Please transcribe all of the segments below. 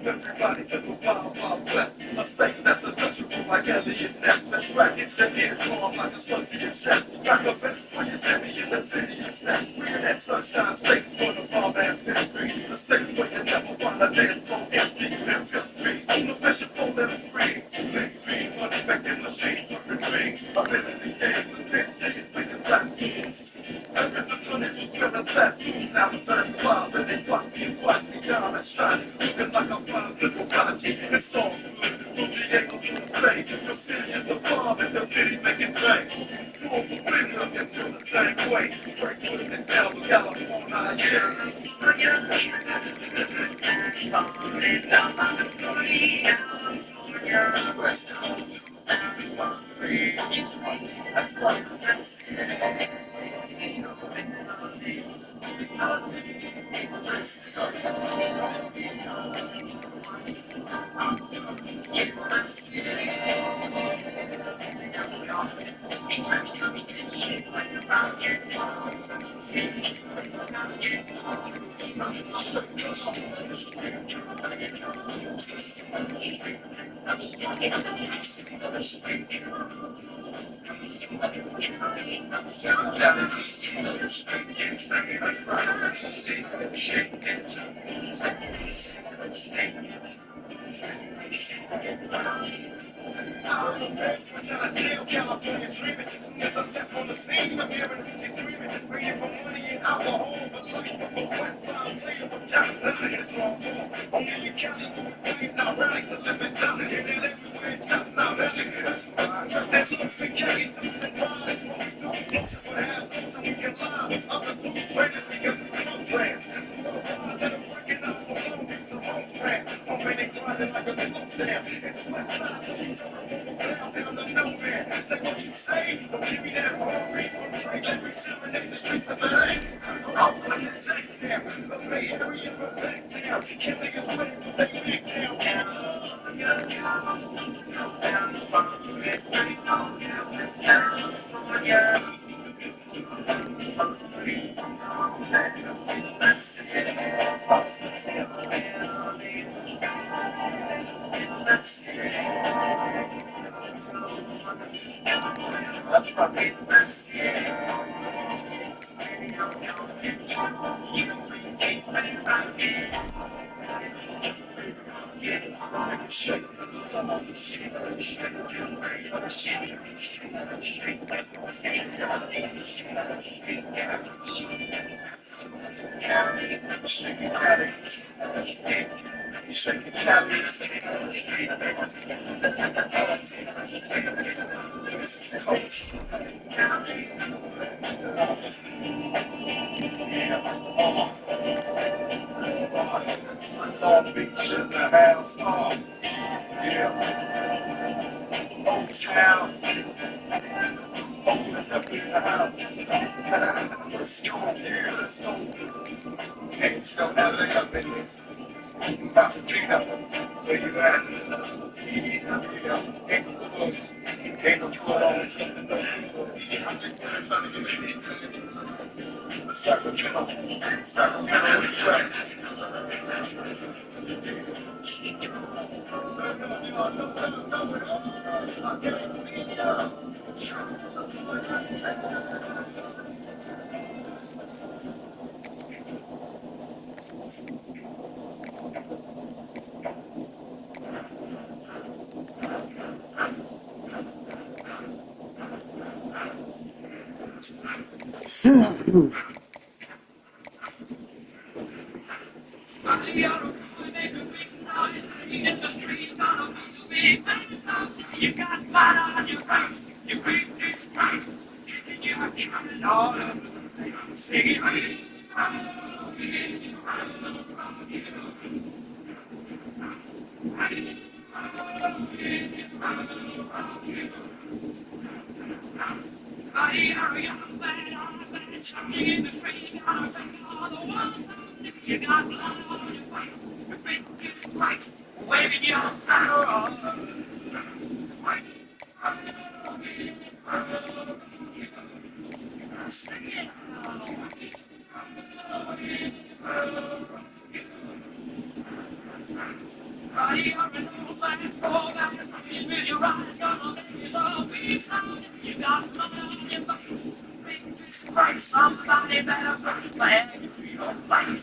Everybody to the wild, wild west. A state that's a country like alien nest. Let's rack it, set it, form like a slug to your chest. Back up best for your city in the city of snacks. Bringing that sunshine state for the farm ass history. The state where you never wanna dance for empty. Them just me. On the mission for them free. Let's be unexpected machines of the ring. I've been in the game for 10 days, making black tools. Ever since when it was driven fast. Now it's 35 and they block me and watch me down and shine. Looking like I'm blind little Sachi. It's all good. From Diego to the Bay. The city is the bomb and the city making bang. School for freedom and feel the same way. Straight putting it down with California, yeah. West Coast. That's right. That's California dreaming. As I step on the scene, I'm hearing these screaming. Bringing for money and alcohol, but looking for West Side tales of California. It's wrong. Only in Cali, we're not ready to live it down. And everywhere, just now, that's it. That's sophisticated. And rise, what we do. Looks what happens, so we can lie. Other blues places because we don't plans. Let them work it out for long. It's a wrong plan. I'm ready to ride it like a slow jam. It's West Side, so we don't down to nowhere. Say what you say, but give me that raw reef on trade. Let me serenade the streets of LA. I'm like a sex jam. The Bay Area for back down. Killing is way to lay big down. That's right. All beach in the house, yeah. Old town, open up in the house. Let's go, yeah, let's go. Ain't no nothing up in this. Where you at? Ain't no foot on something. Sacramento, you got flat on your face. You beat this place. Kicking you out, trying all over the place. Singing, something in the street, you got all the walls you got blood on your face. You beat this place. Waving your banner on. You got blood on your face. Somebody better put a flag into your face.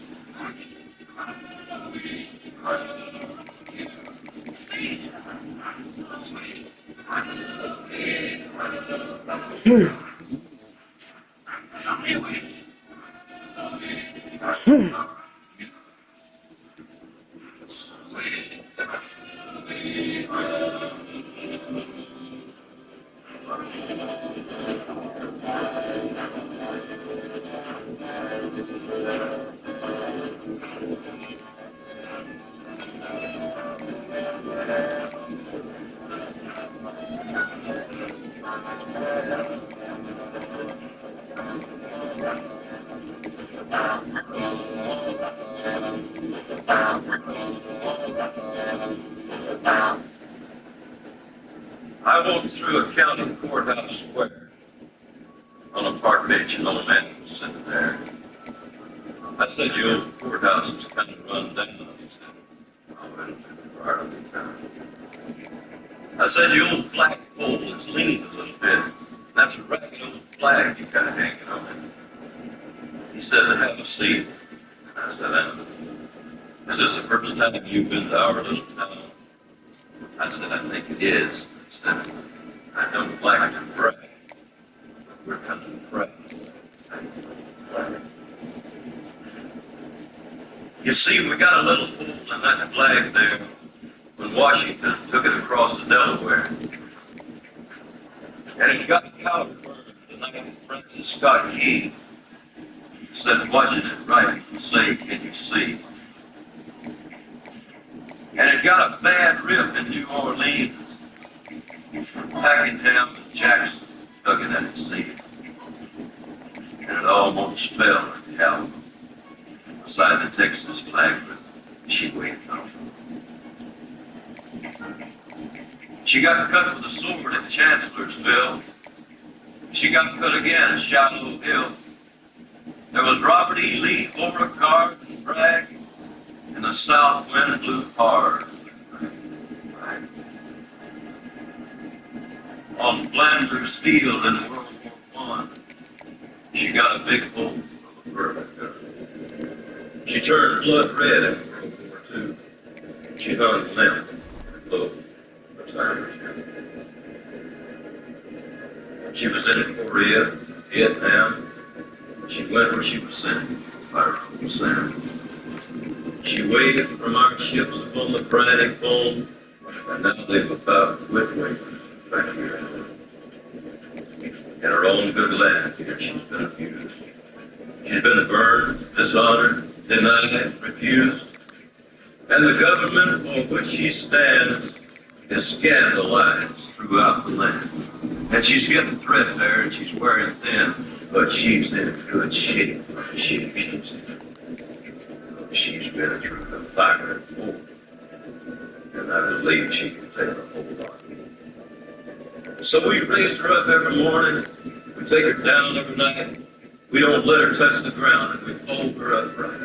I walked through a county courthouse square on a park bench, and old man was sitting there. I said, "Your old courthouse is kind of run down." He said, "Oh, well, it's part of it." I said, "Your old flagpole is leaning a little bit. That's a ragged old flag you got hanging on it." He said, "Have a seat." I said, "Is this the first time you've been to our little town?" I said, "I think it is." He said, "I don't like to brag, but we're kind of proud." You see, we got a little hole in that flag there when Washington took it across the Delaware. And it got powder burned the night that Francis Scott Key said, "Watching it right, you can say, can you see?" And it got a bad rip in New Orleans. Packenham and Jackson dug it at its seat. And it almost fell in hell beside the Texas flag that she waved on. She got cut with a sword at Chancellorsville. She got cut again at Shallow Hill. There was Robert E. Lee, Beauregard, and Bragg, and the south wind blew hard. On Flanders Field in World War I, she got a big hole from a bourbon gun. She turned blood red in World War II. She hung limp and low for time. She was in Korea, Vietnam. She went where she was sent by her Uncle Sam. She waved from our ships upon the Friday foam, and now they've about quit waving back here. In her own good land here, she's been abused. She's been burned, dishonored, denied, refused. And the government for which she stands is scandalized throughout the land. And she's getting threadbare and she's wearing thin, but she's in good shape. She's been through the fire believe she can take a whole lot. So we raise her up every morning, we take her down every night, we don't let her touch the ground, and we hold her upright.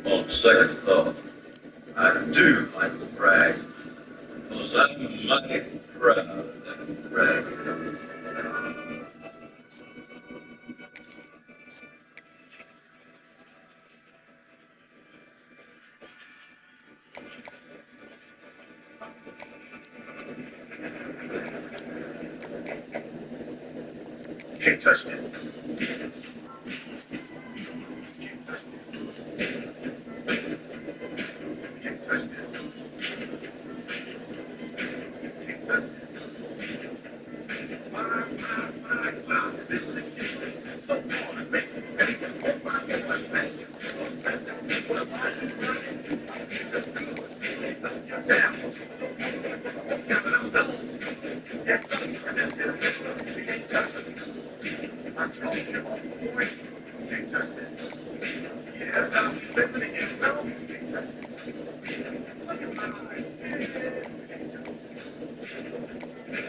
On second thought, I do like to brag, because I'm mighty proud of that brag. Can't touch me. Can't touch me. Can't touch me. Can't touch me. My God, this is so hard. It makes me think of my God. I told you, boy, can't touch this. Yes, I'm living in hell. Can't touch this. Look at my eyes. Can't touch this.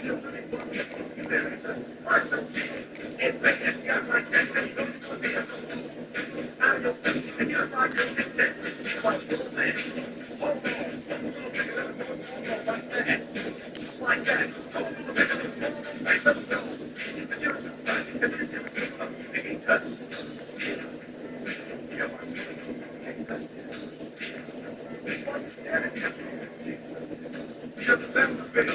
You're really busted. You live in some part of it's big, it's got like that, and don't put me in some. Now you'll see, and you're like a dictator. Like little things. Oh, no. Like that. Like that. Make some sound. And you're so bad. And you're so can't touch this. You're my son. Can't touch this. Why you staring at me? You're the sound of it.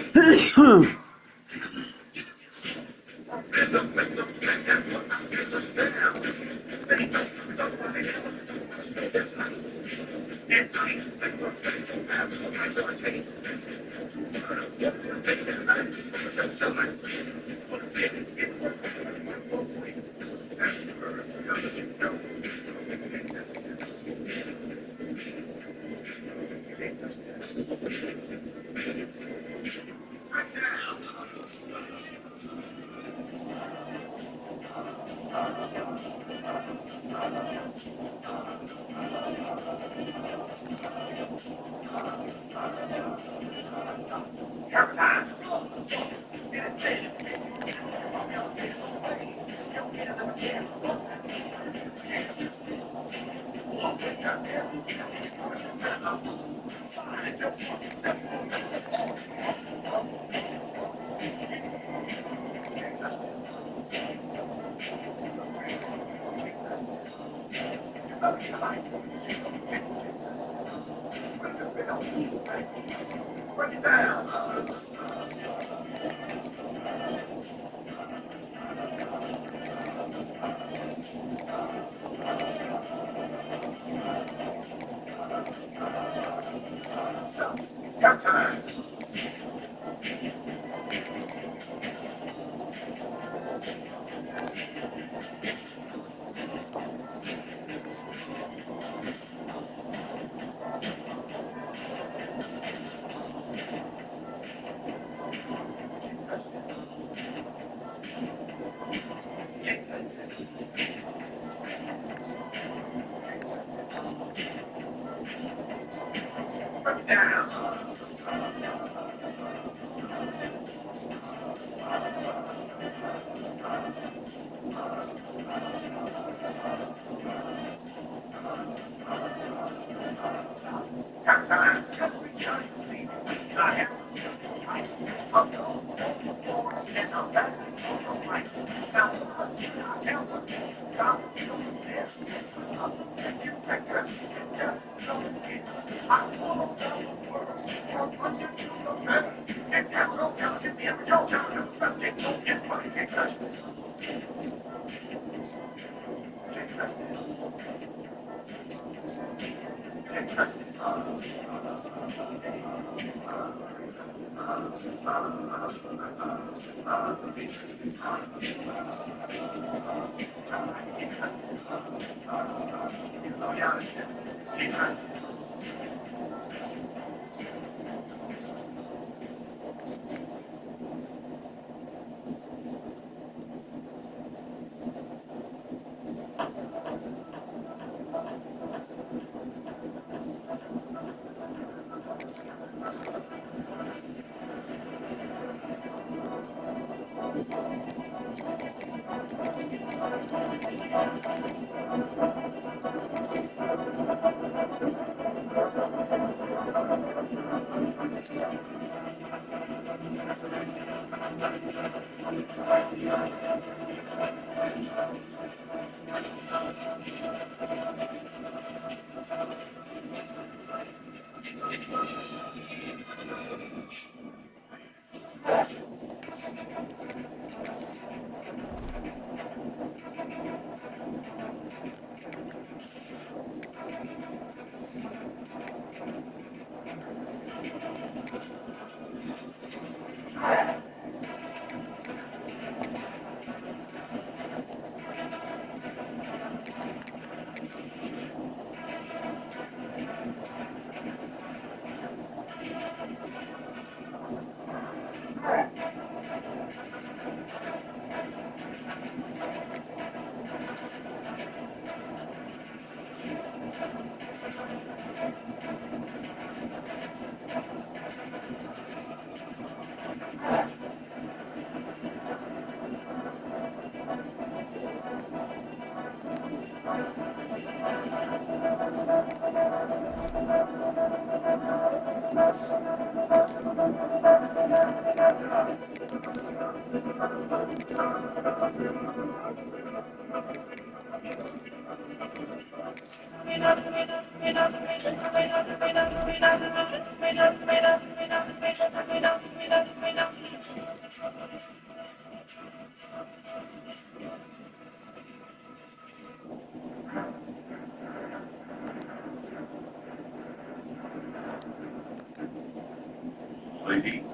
Lady.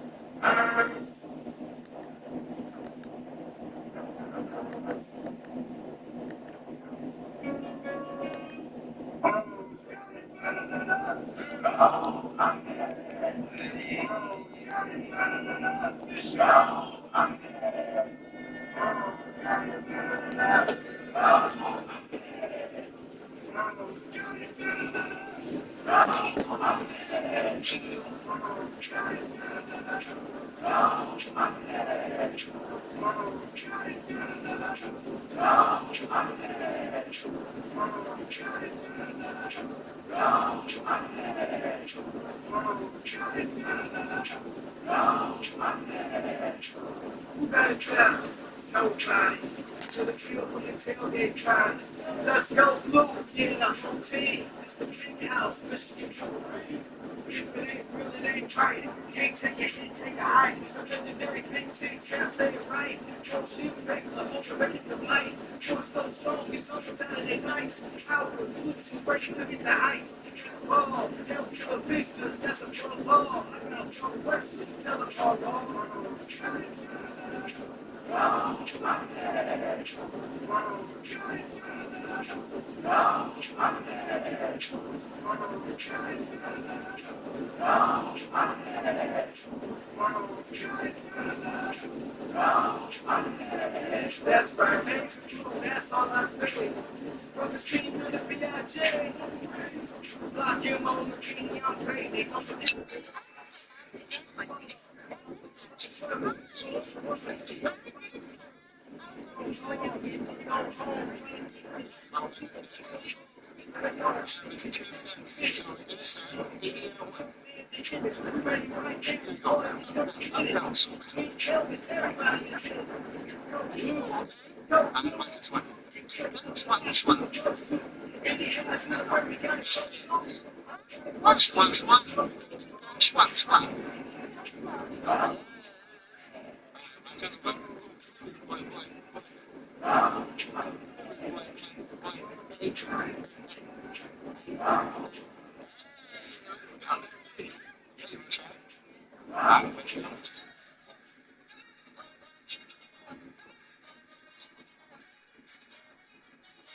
Who got it better? Nobody. So the feel from the tailgate drive. Let's go blue, get on the team. It's the big house, Michigan Colorado. If it ain't real, it ain't right. If you can't take a hit, take a hike. The legendary big teams can't say it right. Don't see the regular, motivated the light. You're so strong, it's on Saturday nights. Out with boots and ready to get the ice. It's ball, hell to the victors, that's a pro ball. I got no question, tell them all wrong. That's right, man. That's all I say. From the scene to the B.I.J. Block him on the king, I'm paid. They come to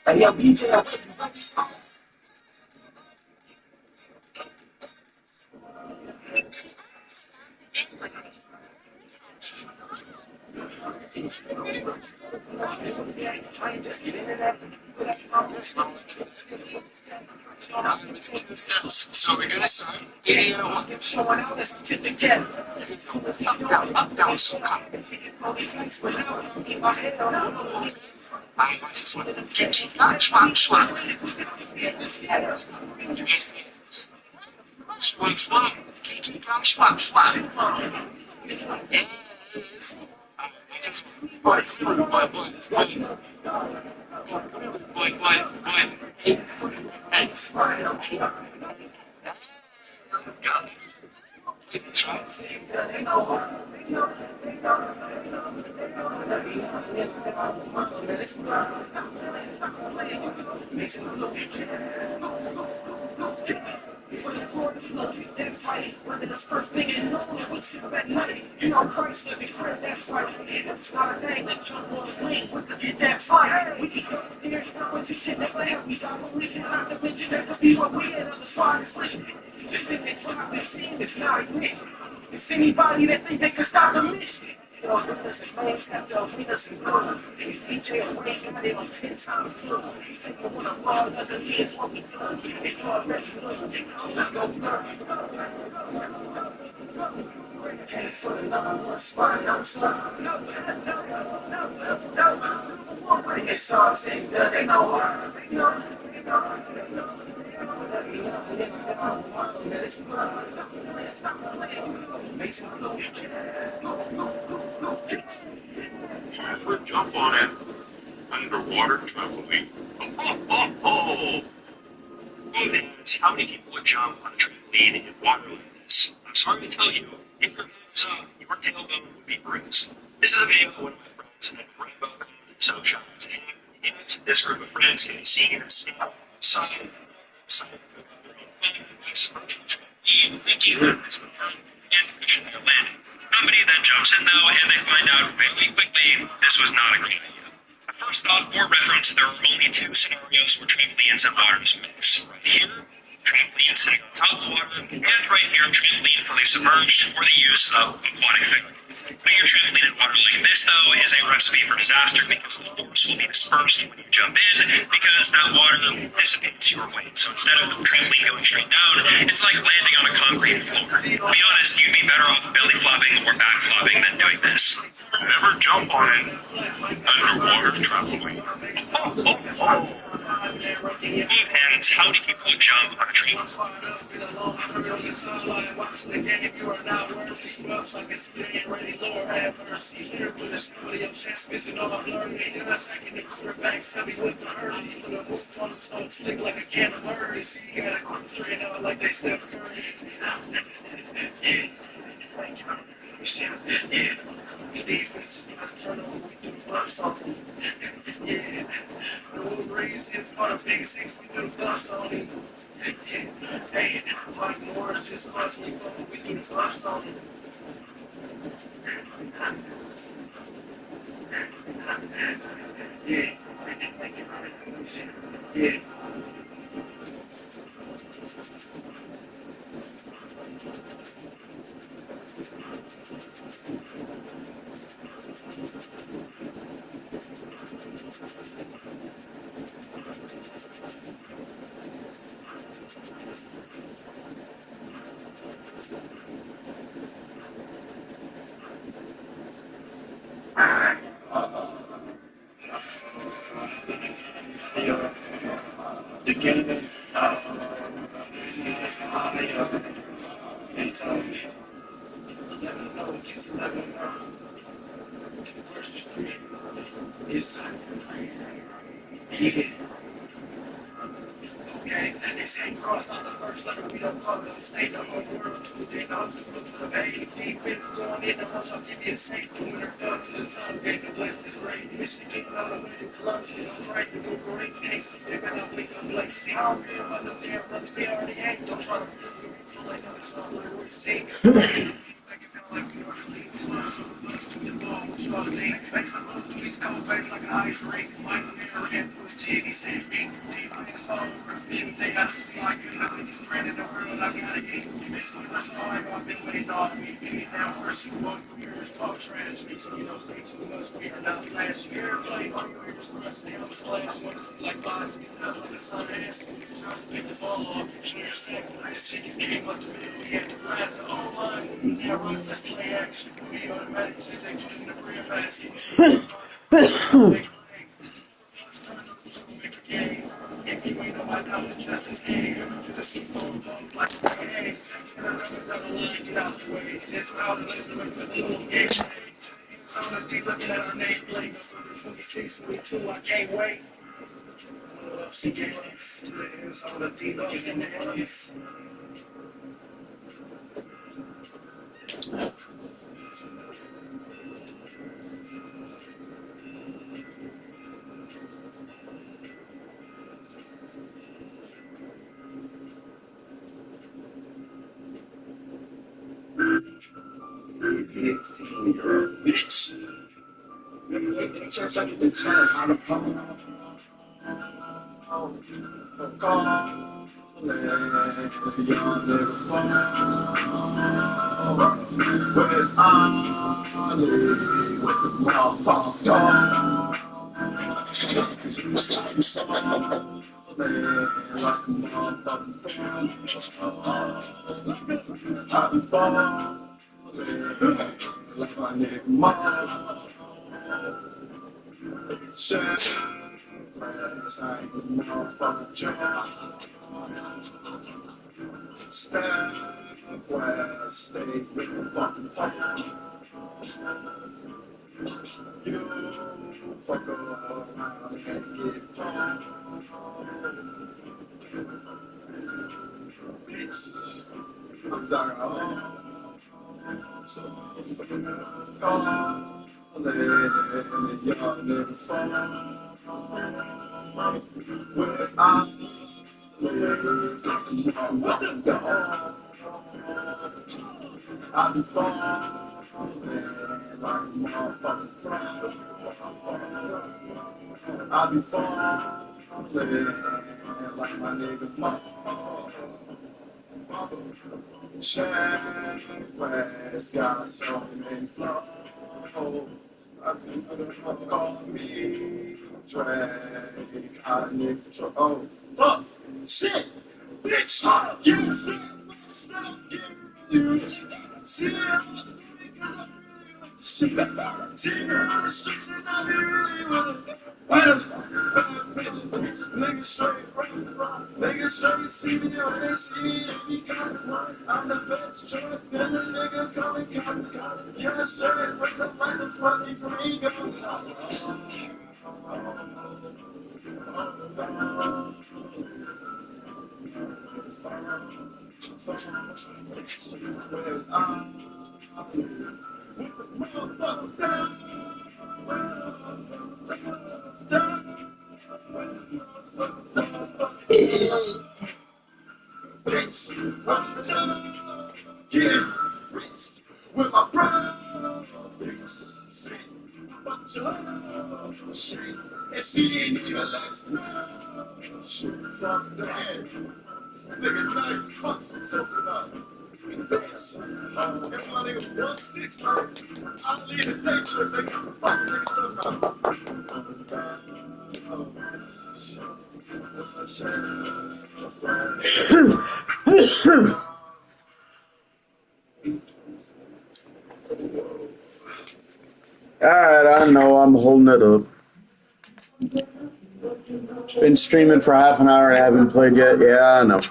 Hey, yo, BJ, I just get into that. Let's do this house. So we're gonna start video one. Up, down, up, down, so up. What's this one? Kitchen, swap, swap. You guys see it? Swap, swap. Kitchen, swap, swap. Yes. What's this one? Boy, Hey. Let's go. Try. You know, Christ living crap, that's right. It's not a thing that jump on the plane. We could get that fight. We can go upstairs, competition, never have we got collision. Not to mention that could be what we had on the spot is pushing. If they try to team, it's not a glitch. It's anybody that think they can stop the mission. So, brothers and flames have to meet us in blue. DJ Wayne got it on 10 times too. Take the one of love doesn't mean it's what we do. If you already know, let's go blur. And for the number one spot, no slug. No. It's all said, they know what. Never jump on it. Underwater trampoline. Oh. And how many people would jump on a trampoline in water like this? I'm sorry to tell you, if your head is up, your tailbone would be bruised. This is a video of one of my friends in a rainbow band, so shout out to him. In it, this group of friends can be seen standing outside of the virtual trampoline, thinking that this would first begin to push their landing. Somebody then jumps in though, and they find out very quickly this was not a good idea. At first thought, for reference, there are only two scenarios where trampolines and waters mix. Right here, trampoline sitting on top of water, and right here, trampoline fully submerged for the use of aquatic figure. Putting your trampoline in water like this, though, is a recipe for disaster because the force will be dispersed when you jump in because that water dissipates your weight. So instead of the trampoline going straight down, it's like landing on a concrete floor. To be honest, you'd be better off belly flopping or back flopping than doing this. Never jump on it. Underwater trampoline. And how many people would jump on a trampoline? The game is okay, this ain't crossed on the first letter. We don't call it a state of our words to the announcers of the bay. Defense going in the house, I'll give you a safe. When they're done to the tongue, they can bless this rain. Michigan, all the way to Columbia. I'm right to go great case. They're gonna wake up like see. I don't care about no damn numbers. They already ain't. Don't try to feel like I'm like we're seeing. Like you feel like you're fleeing to us. To the ball, which Face a little tweets, cold face like an ice rink. My mirror influence TV says me. Deep in the soul, review. They ask me like you know, just spread in the world. I gotta eat. This one, that's all I've been waiting off me. Now, first you want years, talk trash. Me, so you don't say too much. We are not last year. Playing on your ears, thrust the other flash. Wanna see like boss, he's not like the sun ass. Just pick the ball off. Clear second, this shit just came up the middle. We had the flash, oh my. Yeah, right, let's play action. We automatic, since they put in the real basket. If you ain't know my now it's just a game. To the Super Bowl, like hey, another line, get out the way. This crowd is like a little game. So I'm gonna be looking at our nameplate. 26, 22, I can't wait. CJX to the hills, all the D-Locks in the hills. You're a bitch. In church, I get the turn out of phone. Where's Ollie with the motherfucking dog? Like a motherfucking I be ballin' like my nigga mom. Shit, I ain't the motherfucking job. Step west, stay with the fucking phone. You fuck around and get phone. Bitch, I'm sorry, so call the young nigga phone. Where's I? What the dog? I be falling like a motherfucking throne. I be falling like my nigga mom. Shaq West got so many flows. Call me Drake. I need control. Oh, fuck, shit, bitch, yes, myself, get you. See, because I'm shit, on the streets and I be really with it. Niggas straight, niggas straight, see me when they see me, and he got one. I'm the best choice, then the nigga coming, yeah, straight, raise up like the fucking green goes. Where's with the motherfucker down. Bitch, I'm done. Get rich with my brother. Bitch, bunch of shit. And she ain't even let us know. Shit, fuck that. Nigga, like, fuck something up. Bitch, if my nigga 1-6, I'll leave the day trip, nigga. Fuck nigga stuff up. Alright, I know I'm holding it up. Been streaming for half an hour and haven't played yet. Yeah, I know.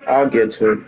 I'll get to it.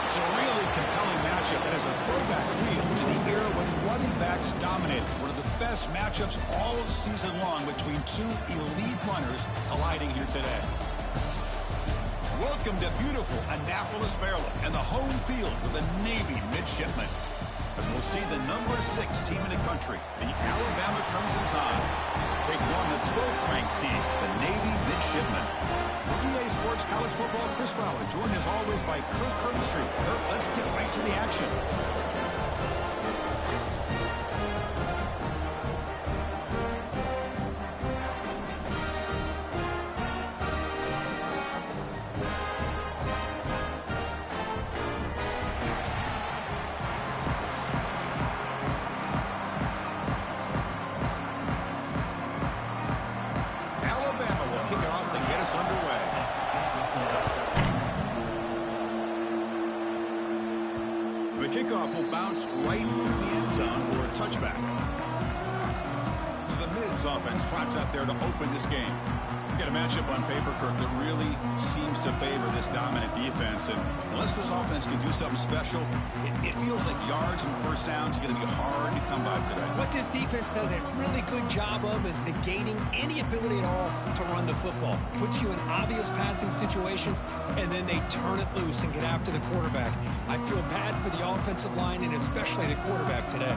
It's a really compelling matchup that has a throwback feel to the era when running backs dominated. One of the best matchups all season long between two elite runners colliding here today. Welcome to beautiful Annapolis, Maryland, and the home field with the Navy midshipmen. As we'll see the number 6 team in the country, the Alabama Crimson Tide, taking on the 12th ranked team, the Navy midshipmen. For EA Sports College Football, Chris Fowler, joined as always by Kirk Herbstreit. Kirk, let's get right to the action. The kickoff will bounce right through the end zone for a touchback. So the Mids offense trots out there to open this game. Get a matchup on paper, Kirk, that really seems to favor this dominant defense. And unless this offense can do something special, it feels like yards and first downs are going to be hard to come by today. What this defense does a really good job of is negating any ability at all to run the football. Puts you in obvious passing situations, and then they turn it loose and get after the quarterback. I feel bad for the offensive line and especially the quarterback today.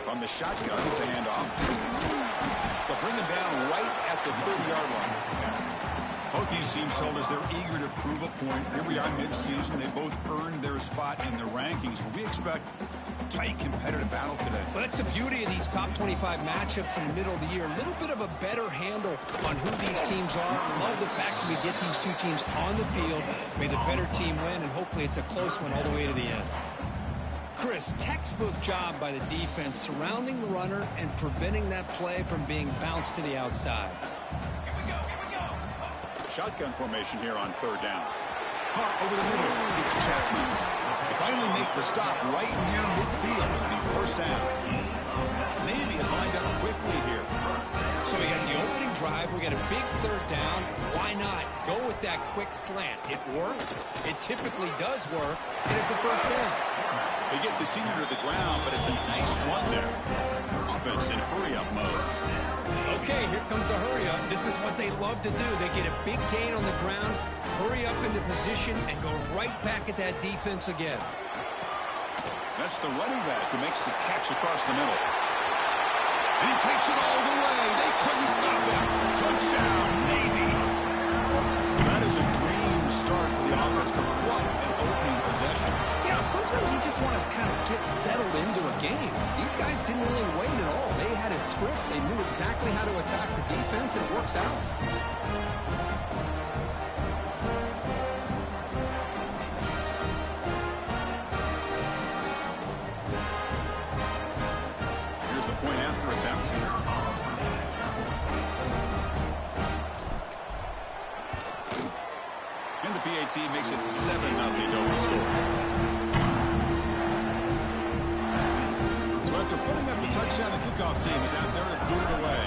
From the shotgun, it's a handoff. They'll bring him down right at the 30-yard line. Both these teams told us they're eager to prove a point. Here we are mid-season. They both earned their spot in the rankings, but we expect a tight competitive battle today. Well, that's the beauty of these top 25 matchups in the middle of the year. A little bit of a better handle on who these teams are. Love the fact that we get these two teams on the field. May the better team win, and hopefully it's a close one all the way to the end. Chris, textbook job by the defense surrounding the runner and preventing that play from being bounced to the outside. Shotgun formation here on third down. Caught over the middle. It's Chapman. They finally make the stop right near midfield. It'll be first down. Navy is lined up quickly here. So we got the opening drive. We got a big third down. Why not go with that quick slant? It works. It typically does work. And it's a first down. They get the senior to the ground, but it's a nice run there. Offense in hurry-up mode. Okay, here comes the hurry up. This is what they love to do. They get a big gain on the ground, hurry up into position, and go right back at that defense again. That's the running back who makes the catch across the middle. And he takes it all the way. They couldn't stop him. Touchdown, Navy. That is a dream start for the offense. What an opening possession. Yeah, sometimes you just want to kind of get settled into a game. These guys didn't really wait at all. They had a script. They knew exactly how to attack the defense, and it works out. Here's the point after attempt. And the PAT makes it 7-0 total score. So after putting up a touchdown, the kickoff team is out there to boot it away.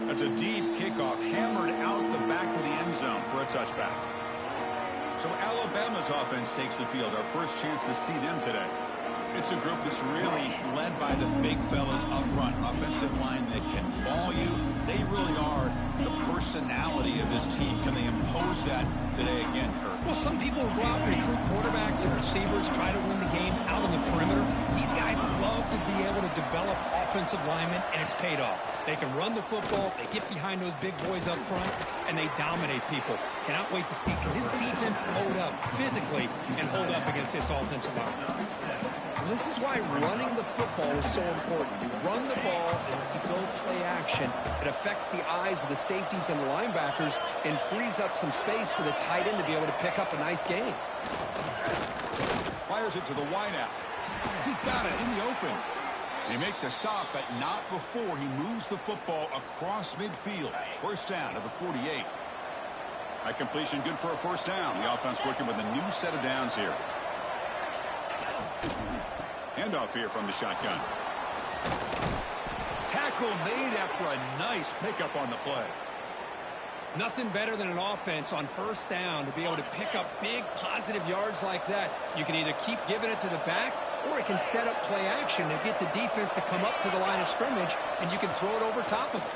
That's a deep kickoff, hammered out the back of the end zone for a touchback. So Alabama's offense takes the field. Our first chance to see them today. It's a group that's really led by the big fellas up front. Offensive line that can ball you. They really are the personality of this team. Can they impose that today again, Kirk? Well, some people go out and recruit quarterbacks and receivers, try to win the game out on the perimeter. These guys love to be able to develop offensive linemen, and it's paid off. They can run the football, they get behind those big boys up front, and they dominate people. Cannot wait to see, can this defense load up physically and hold up against this offensive line? This is why running the football is so important. You run the ball and then you go play action. It affects the eyes of the safeties and the linebackers and frees up some space for the tight end to be able to pick up a nice gain. Fires it to the wideout. He's got it in the open. They make the stop, but not before he moves the football across midfield. First down to the 48. That completion good for a first down. The offense working with a new set of downs here. Handoff here from the shotgun. Tackle made after a nice pickup on the play. Nothing better than an offense on first down to be able to pick up big positive yards like that. You can either keep giving it to the back, or it can set up play action and get the defense to come up to the line of scrimmage, and you can throw it over top of it.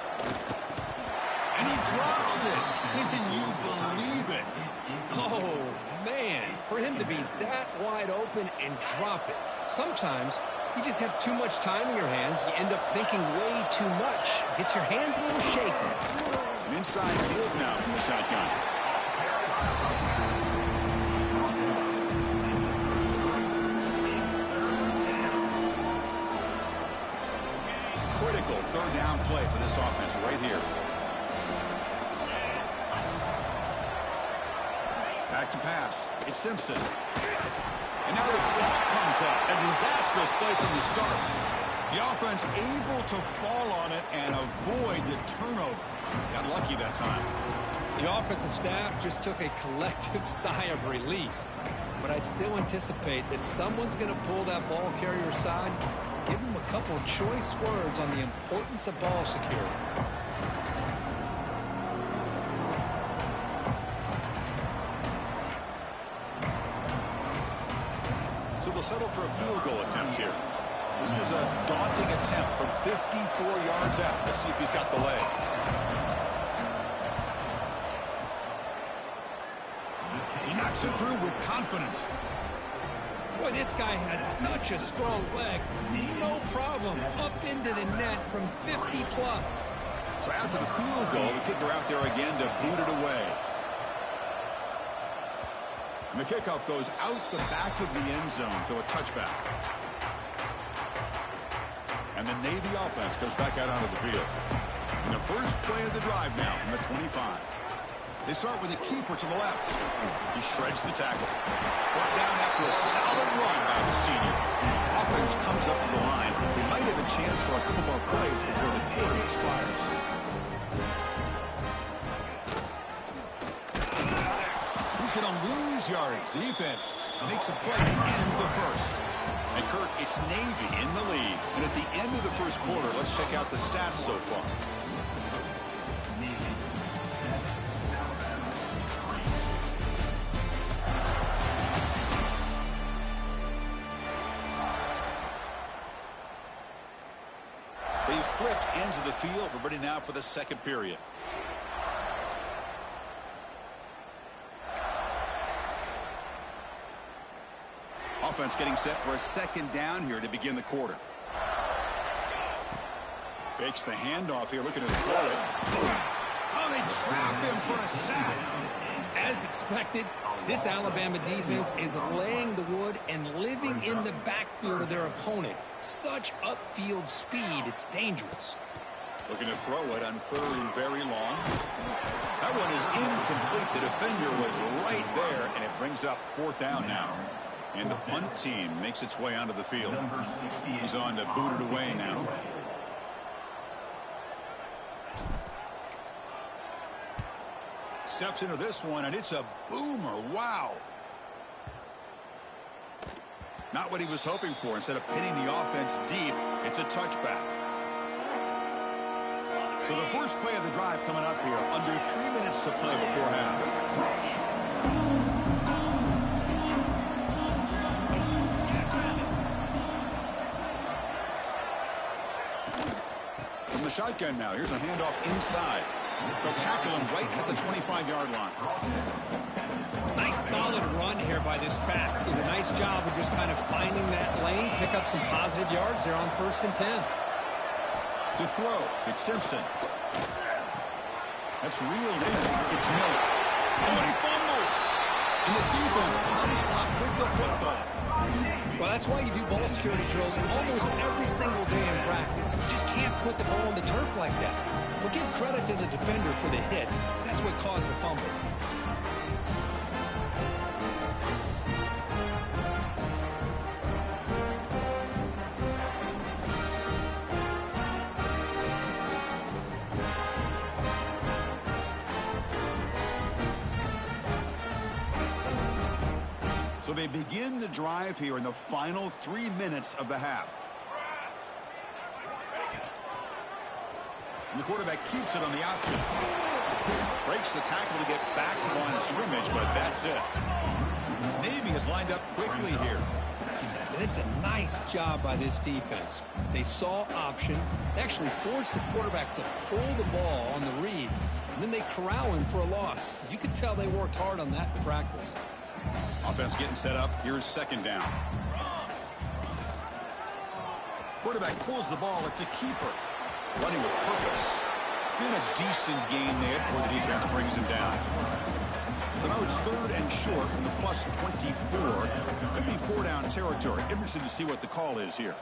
And he drops it. Can you believe it? Oh, man, for him to be that wide open and drop it. Sometimes you just have too much time in your hands. You end up thinking way too much. It gets your hands a little shaky. An inside field now from the shotgun. Critical third down play for this offense right here. Back to pass. It's Simpson. And now the clock comes up. A disastrous play from the start. The offense able to fall on it and avoid the turnover. Got lucky that time. The offensive staff just took a collective sigh of relief. But I'd still anticipate that someone's going to pull that ball carrier aside, give him a couple choice words on the importance of ball security. So they'll settle for a field goal attempt here. This is a daunting attempt from 54 yards out. Let's see if he's got the leg. He knocks it through with confidence. Boy, this guy has such a strong leg. No problem. Up into the net from 50 plus. So after the field goal, the kicker out there again to boot it away. And the kickoff goes out the back of the end zone, so a touchback. And the Navy offense goes back out onto the field. And the first play of the drive now from the 25. They start with a keeper to the left. He shreds the tackle. Brought down after a solid run by the senior. Offense comes up to the line. They might have a chance for a couple more plays before the quarter expires. Who's going to lose yards? The defense makes a play to end the first. And Kirk, it's Navy in the lead. And at the end of the first quarter, let's check out the stats so far. They flipped ends of the field. We're ready now for the second period. Offense getting set for a second down here to begin the quarter. Fakes the handoff here, looking to throw it. Oh, they trap him for a sack. As expected, this Alabama defense is laying the wood and living in the backfield of their opponent. Such upfield speed, it's dangerous. Looking to throw it on third and very long. That one is incomplete. The defender was right there, and it brings up fourth down now. And the punt team makes its way onto the field. He's on to boot it away now. Steps into this one, and it's a boomer. Wow. Not what he was hoping for. Instead of pinning the offense deep, it's a touchback. So the first play of the drive coming up here. Under 3 minutes to play before half. From the shotgun now. Here's a handoff inside. They'll tackle him right at the 25-yard line. Nice solid run here by this back. Did a nice job of just kind of finding that lane, pick up some positive yards there on 1st and 10. To throw, it's Simpson. That's reeled in. It's Miller. Oh, and he fumbles. And the defense comes up with the football. Well, that's why you do ball security drills almost every single day in practice. You just can't put the ball on the turf like that. But give credit to the defender for the hit, because that's what caused the fumble. So they begin the drive here in the final 3 minutes of the half. And the quarterback keeps it on the option. Breaks the tackle to get back to the line of scrimmage, but that's it. Navy is lined up quickly here. And it's a nice job by this defense. They saw option. They actually forced the quarterback to pull the ball on the read. And then they corral him for a loss. You could tell they worked hard on that in practice. Offense getting set up. Here's second down. Quarterback pulls the ball. It's a keeper. Running with purpose. Been a decent gain there before the defense brings him down. So now it's third and short from the plus 24. Could be 4-down territory. Interested to see what the call is here.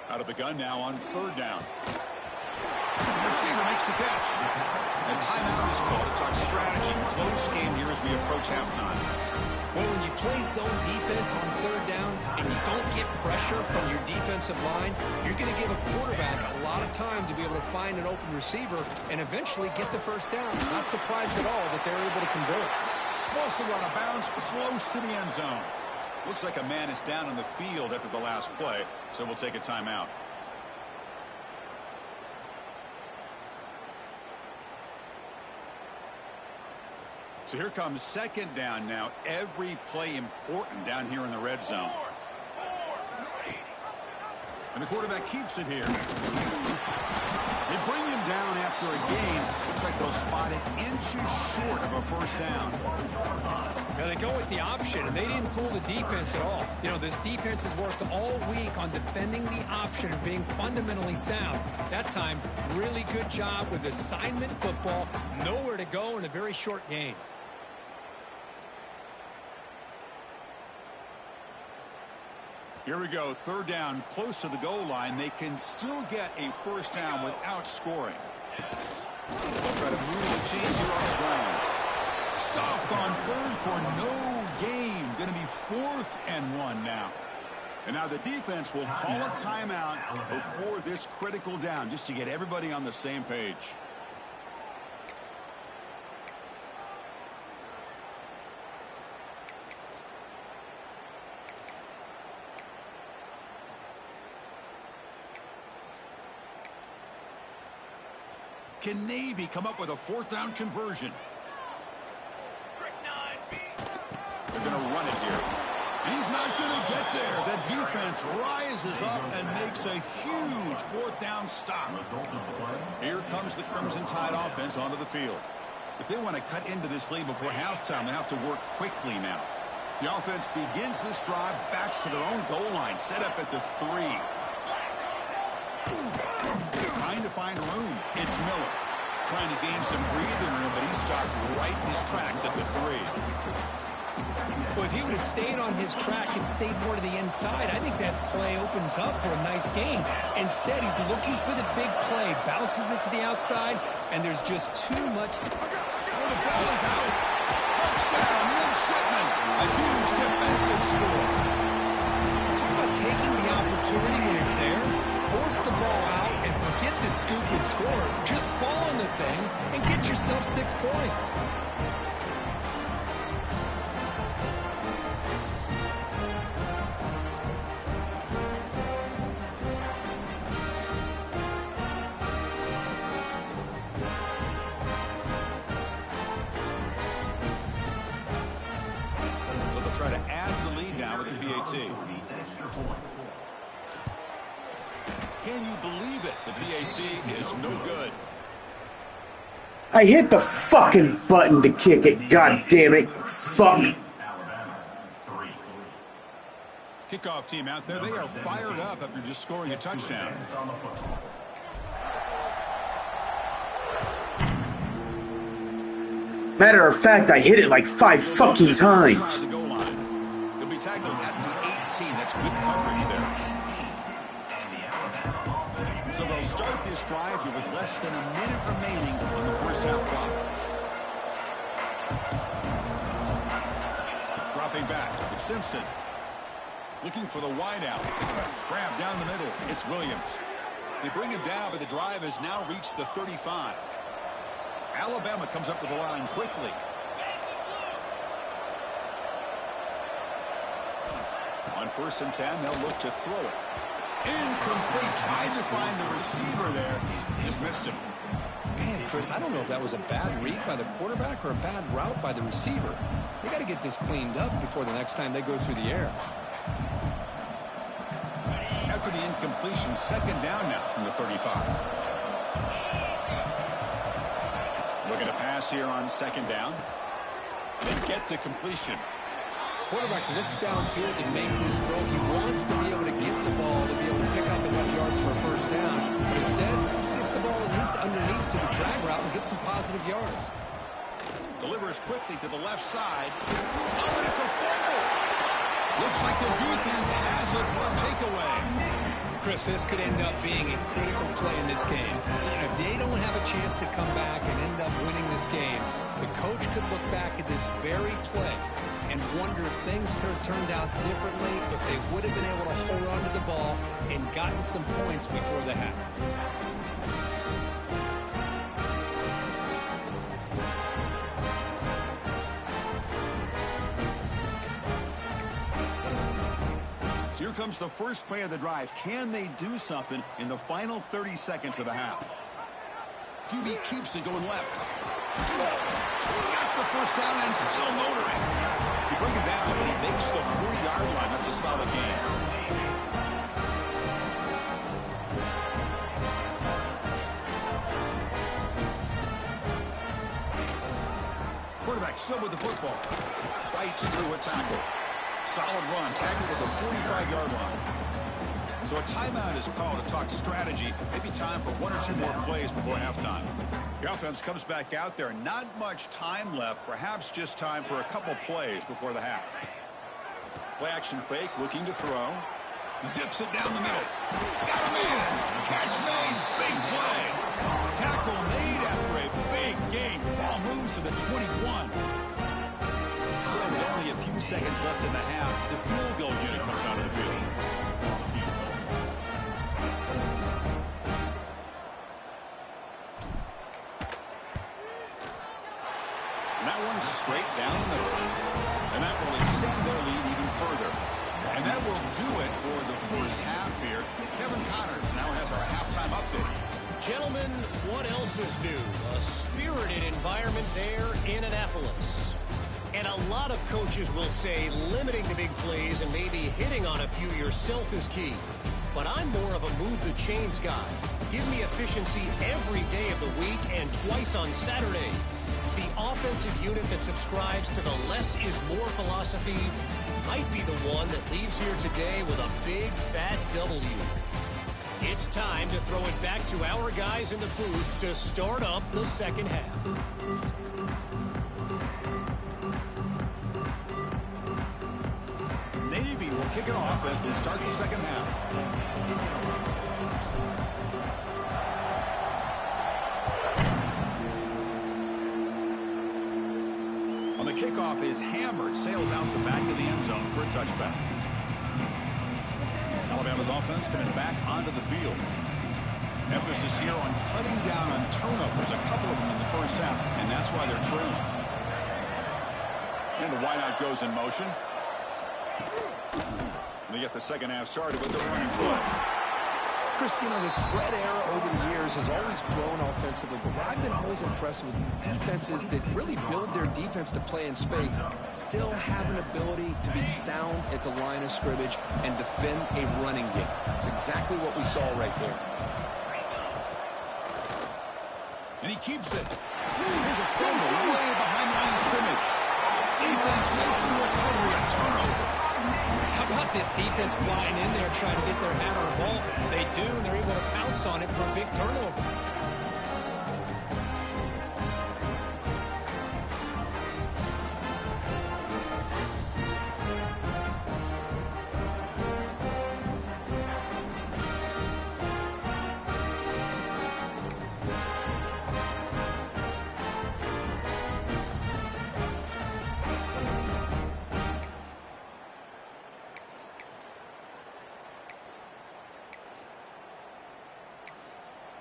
Out of the gun now on third down. The receiver makes the catch. And timeout is called to talk strategy. Close game here as we approach halftime. Well, when you play zone defense on third down and you don't get pressure from your defensive line, you're going to give a quarterback a lot of time to be able to find an open receiver and eventually get the first down. Not surprised at all that they're able to convert. Wilson run out of bounds close to the end zone. Looks like a man is down on the field after the last play, so we'll take a timeout. So here comes second down now. Every play important down here in the red zone. And the quarterback keeps it here. They bring him down after a gain. Looks like that they'll spot it inches short of a first down. Now they go with the option, and they didn't fool the defense at all. You know, this defense has worked all week on defending the option and being fundamentally sound. That time, really good job with assignment football. Nowhere to go in a very short game. Here we go, third down, close to the goal line. They can still get a first down without scoring. They'll try to move the chains here on the ground. Stopped on third for no gain. Going to be 4th and 1 now. And now the defense will call a timeout before this critical down, just to get everybody on the same page. Can Navy come up with a 4th down conversion? They're going to run it here. He's not going to get there. The defense rises up and makes a huge 4th down stop. Here comes the Crimson Tide offense onto the field. If they want to cut into this lead before halftime, they have to work quickly now. The offense begins this drive, backs to their own goal line, set up at the 3. Trying to find room. It's Miller. Trying to gain some breathing room, but he's stopped right in his tracks at the 3. Well, if he would have stayed on his track and stayed more to the inside, I think that play opens up for a nice gain. Instead, he's looking for the big play, bounces it to the outside, and there's just too much. Oh, the ball is out. Touchdown, Midshipman. A huge defensive score. Talk about taking the opportunity when it's there. Force the ball out and forget the scoop and score. Just fall on the thing and get yourself 6 points. So they'll try to add the lead now with a PAT. Can you believe it? The PAT is no good. I hit the fucking button to kick it. God damn it. Fuck. Kickoff team out there. They are fired up after just scoring a touchdown. Matter of fact, I hit it like 5 fucking times. The goal line. They'll be tackled at the 18. That's good coverage there. So they'll start this drive here with less than a minute remaining on the first half clock. Dropping back, it's Simpson. Looking for the wideout. Grab down the middle, it's Williams. They bring him down, but the drive has now reached the 35. Alabama comes up to the line quickly. On 1st and 10, they'll look to throw it. Incomplete. Trying to find the receiver there. Just missed him. Man, Chris, I don't know if that was a bad read by the quarterback or a bad route by the receiver. They got to get this cleaned up before the next time they go through the air. After the incompletion, 2nd down now from the 35. Looking to pass here on 2nd down. They get the completion. Quarterback looks downfield and make this throw. He wants to be able to get the ball to be able to pick up enough yards for a first down. But instead, he gets the ball at least underneath to the drag route and get some positive yards. Delivers quickly to the left side. Oh, and it's a fumble. Looks like the defense has it for a takeaway. Chris, this could end up being a critical play in this game. If they don't have a chance to come back and end up winning this game, the coach could look back at this very play and wonder if things could have turned out differently if they would have been able to hold on to the ball and gotten some points before the half. Here comes the first play of the drive. Can they do something in the final 30 seconds of the half? QB keeps it going left. Got the first down and still motoring. He brings it down, but he makes the 40-yard line. That's a solid game. Quarterback still with the football. Fights through a tackle. Solid run. Tackled at the 45-yard line. So a timeout is called to talk strategy. Maybe time for one or two more plays before halftime. The offense comes back out there. Not much time left. Perhaps just time for a couple plays before the half. Play action fake, looking to throw. Zips it down the middle. Got him in. Catch made. Big play. Tackle made after a big game. Ball moves to the 21. So with only a few seconds left in the half, the field goal unit comes out of the field. And that one's straight down the middle. And that will extend their lead even further. And that will do it for the first half here. Kevin Connors now has our halftime update. Gentlemen, what else is new? A spirited environment there in Annapolis. And a lot of coaches will say limiting the big plays and maybe hitting on a few yourself is key. But I'm more of a move the chains guy. Give me efficiency every day of the week and twice on Saturday. The offensive unit that subscribes to the less is more philosophy might be the one that leaves here today with a big fat W. It's time to throw it back to our guys in the booth to start up the second half. Navy will kick it off as we start the second half. On the kickoff is hammered, sails out the back of the end zone for a touchback. Alabama's offense coming back onto the field. Emphasis here on cutting down on turnovers, a couple of them in the first half, and that's why they're trailing. And the wideout goes in motion. They get the second half started with the running play. Christina, the spread era over the years has always grown offensively, but what I've been always impressed with defenses that really build their defense to play in space still have an ability to be sound at the line of scrimmage and defend a running game. It's exactly what we saw right there. And he keeps it. Here's a fumble way behind the line of scrimmage. Defense makes the recovery, a turnover. How about this defense flying in there trying to get their hand on the ball? They do, and they're able to pounce on it for a big turnover.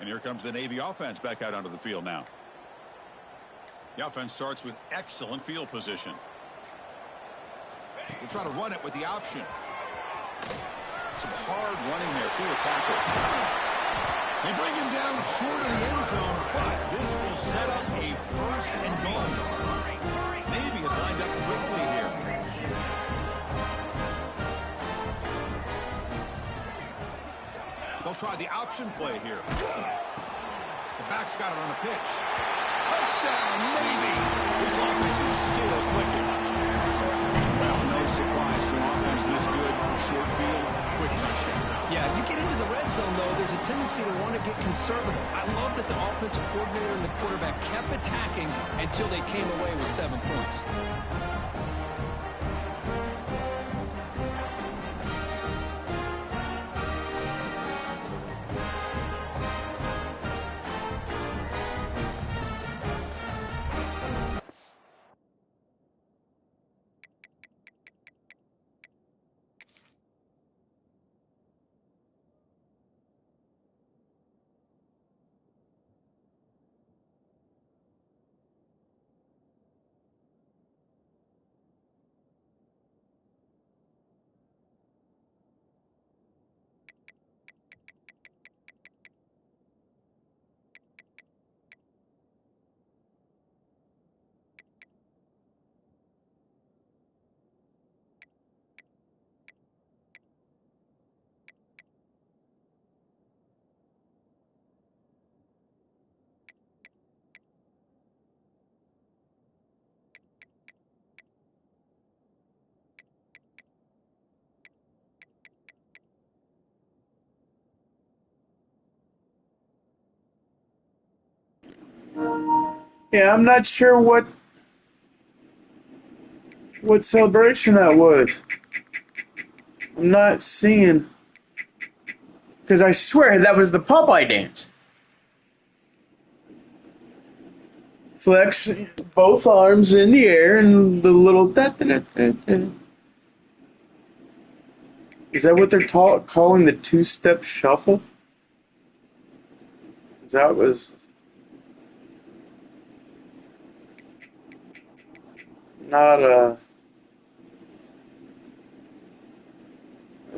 And here comes the Navy offense back out onto the field now. The offense starts with excellent field position. We'll try to run it with the option. Some hard running there through a tackle. They bring him down short of the end zone, but this will set up a first and goal. Navy is lined up quickly here. They'll try the option play here. The back's got it on the pitch. Touchdown, Navy! This offense is still clicking. Well, no surprise for an offense this good. Short field, quick touchdown. Yeah, you get into the red zone, though, there's a tendency to want to get conservative. I love that the offensive coordinator and the quarterback kept attacking until they came away with 7 points. Yeah, I'm not sure what celebration that was. I'm not seeing, because I swear that was the Popeye dance. Flex both arms in the air and the little da-da-da-da-da. Is that what they're calling the two-step shuffle? Because that was not a...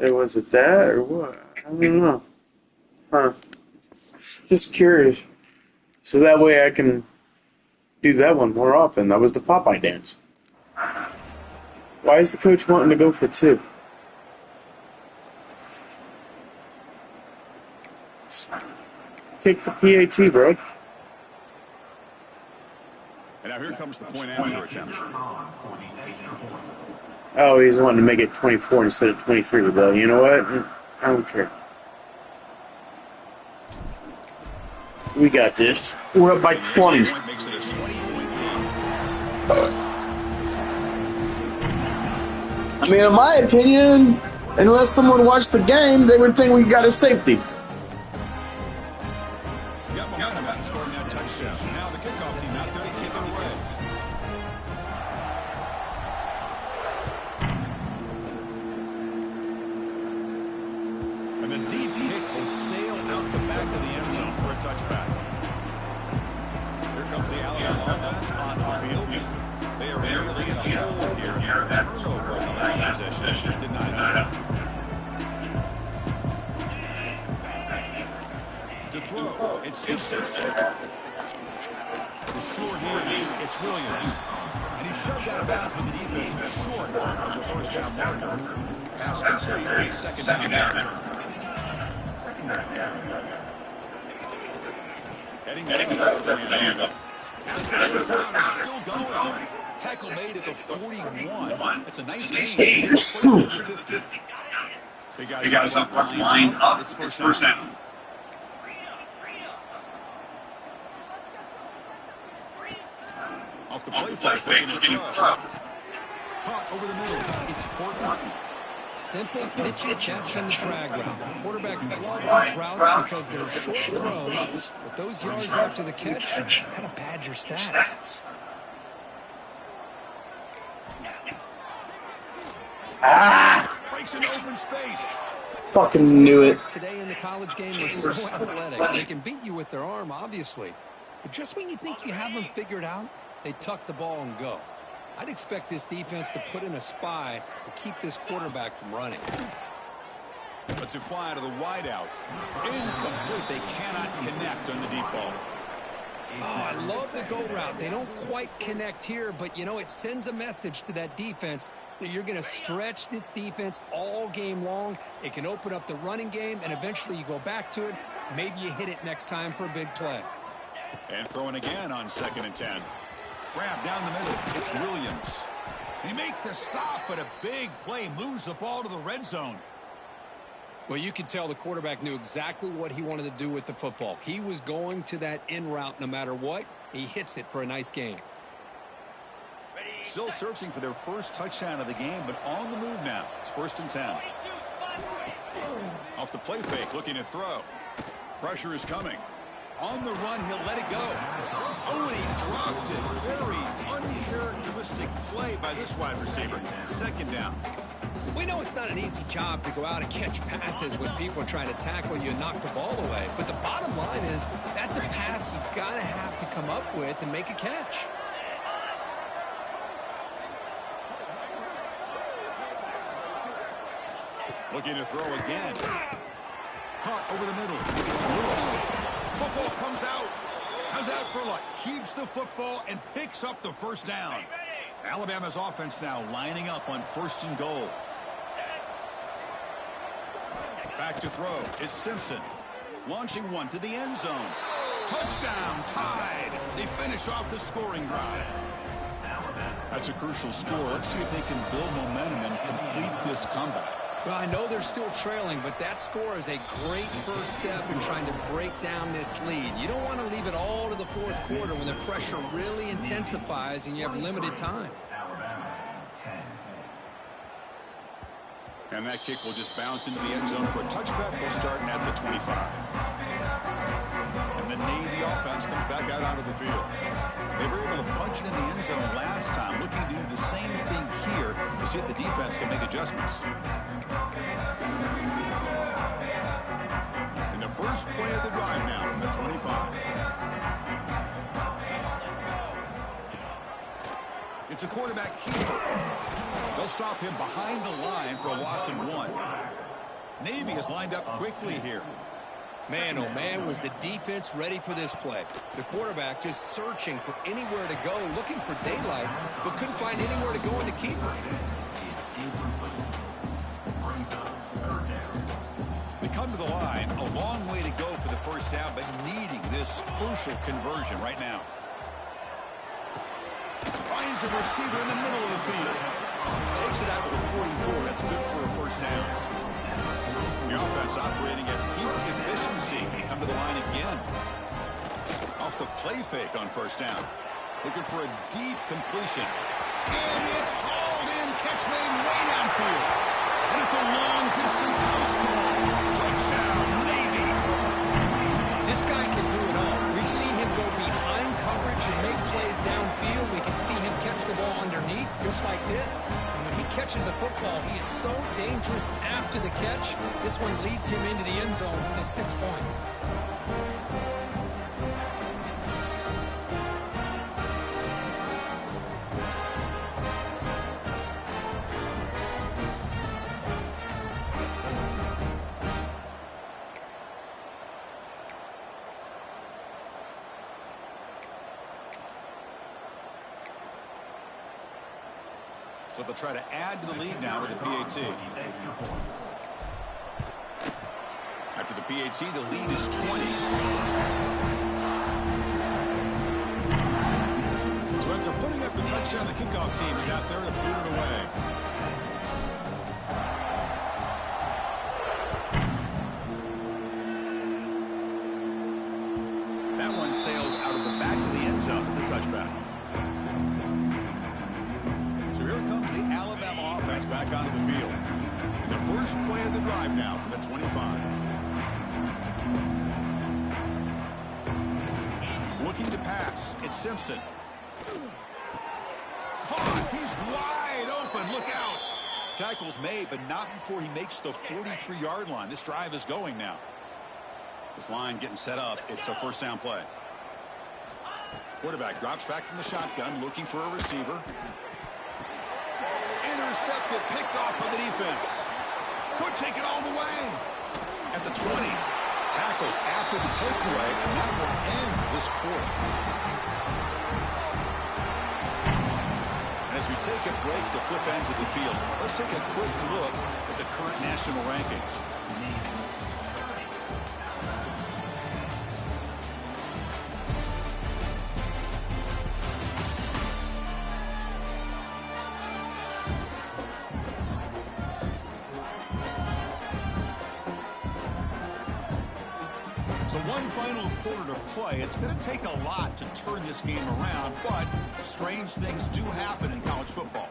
Was it that or what? I don't know. Huh. Just curious. So that way I can do that one more often. That was the Popeye dance. Why is the coach wanting to go for two? Just kick the PAT, bro. And now here comes the point after attempt. Oh, he's wanting to make it 24 instead of 23, but you know what? I don't care. We got this. We're up by 20. I mean, in my opinion, unless someone watched the game, they would think we got a safety. Got momentum out scoring that touchdown. Now the kickoff team out there to kick it away. And the deep kick will sail out the back of the end zone for a touchback. Here comes the Alabama offense onto the field. They are nearly in a hole here. Turnover in the last possession did not help. To throw, it's Simpson. The short hands, it's Williams. And he shoved out of bounds with the defense short of the first down marker. Pass complete, it's second down. Heading back to the handoff. First down is still going. Tackle made at the 41. It's a nice gain. Big guys up, line up. It's first down. Off the play fake, looking to throw. Caught over the middle. It's Portland. Simple pitch and catch on the drag route. Quarterbacks love these routes because they're short throws, but those yards after the catch kind of pad your stats. Breaks an open space. Fucking knew it. Today in the college game are so athletic. They can beat you with their arm, obviously. But just when you think you have them figured out, they tuck the ball and go. I'd expect this defense to put in a spy to keep this quarterback from running. Let's it fly to the wideout. Incomplete. They cannot connect on the deep ball. Oh, I love the go route. They don't quite connect here, but, you know, it sends a message to that defense that you're going to stretch this defense all game long. It can open up the running game, and eventually you go back to it. Maybe you hit it next time for a big play. And throwing again on 2nd and 10. Grab down the middle. It's Williams. He make the stop, but a big play moves the ball to the red zone. Well, you could tell the quarterback knew exactly what he wanted to do with the football. He was going to that in route no matter what. He hits it for a nice gain. Still searching for their first touchdown of the game, but on the move now. It's 1st and 10. Off the play fake, looking to throw. Pressure is coming. On the run, he'll let it go. Oh, and he dropped it. Very uncharacteristic play by this wide receiver. 2nd down. We know it's not an easy job to go out and catch passes when people are trying to tackle you and knock the ball away. But the bottom line is that's a pass you gotta have to come up with and make a catch. Looking to throw again. Caught over the middle. It's Lewis. Football comes out. How's that for luck? Keeps the football and picks up the first down. Alabama's offense now lining up on 1st and goal. Back to throw. It's Simpson. Launching one to the end zone. Touchdown, tied. They finish off the scoring drive. That's a crucial score. Let's see if they can build momentum and complete this comeback. Well, I know they're still trailing, but that score is a great first step in trying to break down this lead. You don't want to leave it all to the fourth quarter when the pressure really intensifies and you have limited time. And that kick will just bounce into the end zone for a touchback. They'll start at the 25. And the Navy offense comes back out onto the field. They were able to punch it in the end zone last time, looking to do the same thing here to see if the defense can make adjustments. In the first play of the drive now from the 25. It's a quarterback keeper. They'll stop him behind the line for a loss of 1. Navy is lined up quickly here. Man, oh man, was the defense ready for this play. The quarterback just searching for anywhere to go, looking for daylight, but couldn't find anywhere to go in the keeper. They come to the line, a long way to go for the first down, but needing this crucial conversion right now. Finds a receiver in the middle of the field. Takes it out to the 44. That's good for a first down. The offense operating at peak efficiency. They come to the line again. Off the play fake on first down. Looking for a deep completion. And it's hauled in. Catch made way downfield. And it's a long distance house call. Touchdown, Navy. This guy can do it all. We've seen him go behind coverage and make plays downfield. We can see him catch the ball underneath, just like this. And when he catches a football, he is so dangerous after the catch. This one leads him into the end zone for the 6 points. So they'll try to add to the lead now with the PAT. After the PAT, the lead is 20. So after putting up a touchdown, the kickoff team is out there to put it away. That one sails out of the back of the end zone with the touchback. Here comes the Alabama offense back onto the field. In the first play of the drive now from the 25. Looking to pass. It's Simpson. Caught. He's wide open. Look out. Tackle's made, but not before he makes the 43-yard line. This drive is going now. This line getting set up. It's a first down play. Quarterback drops back from the shotgun, looking for a receiver. Intercepted, picked off by the defense. Could take it all the way. At the 20. Tackled after the takeaway, and that will end this quarter. And as we take a break to flip ends of the field, let's take a quick look at the current national rankings. So one final quarter to play. It's going to take a lot to turn this game around, but strange things do happen in college football.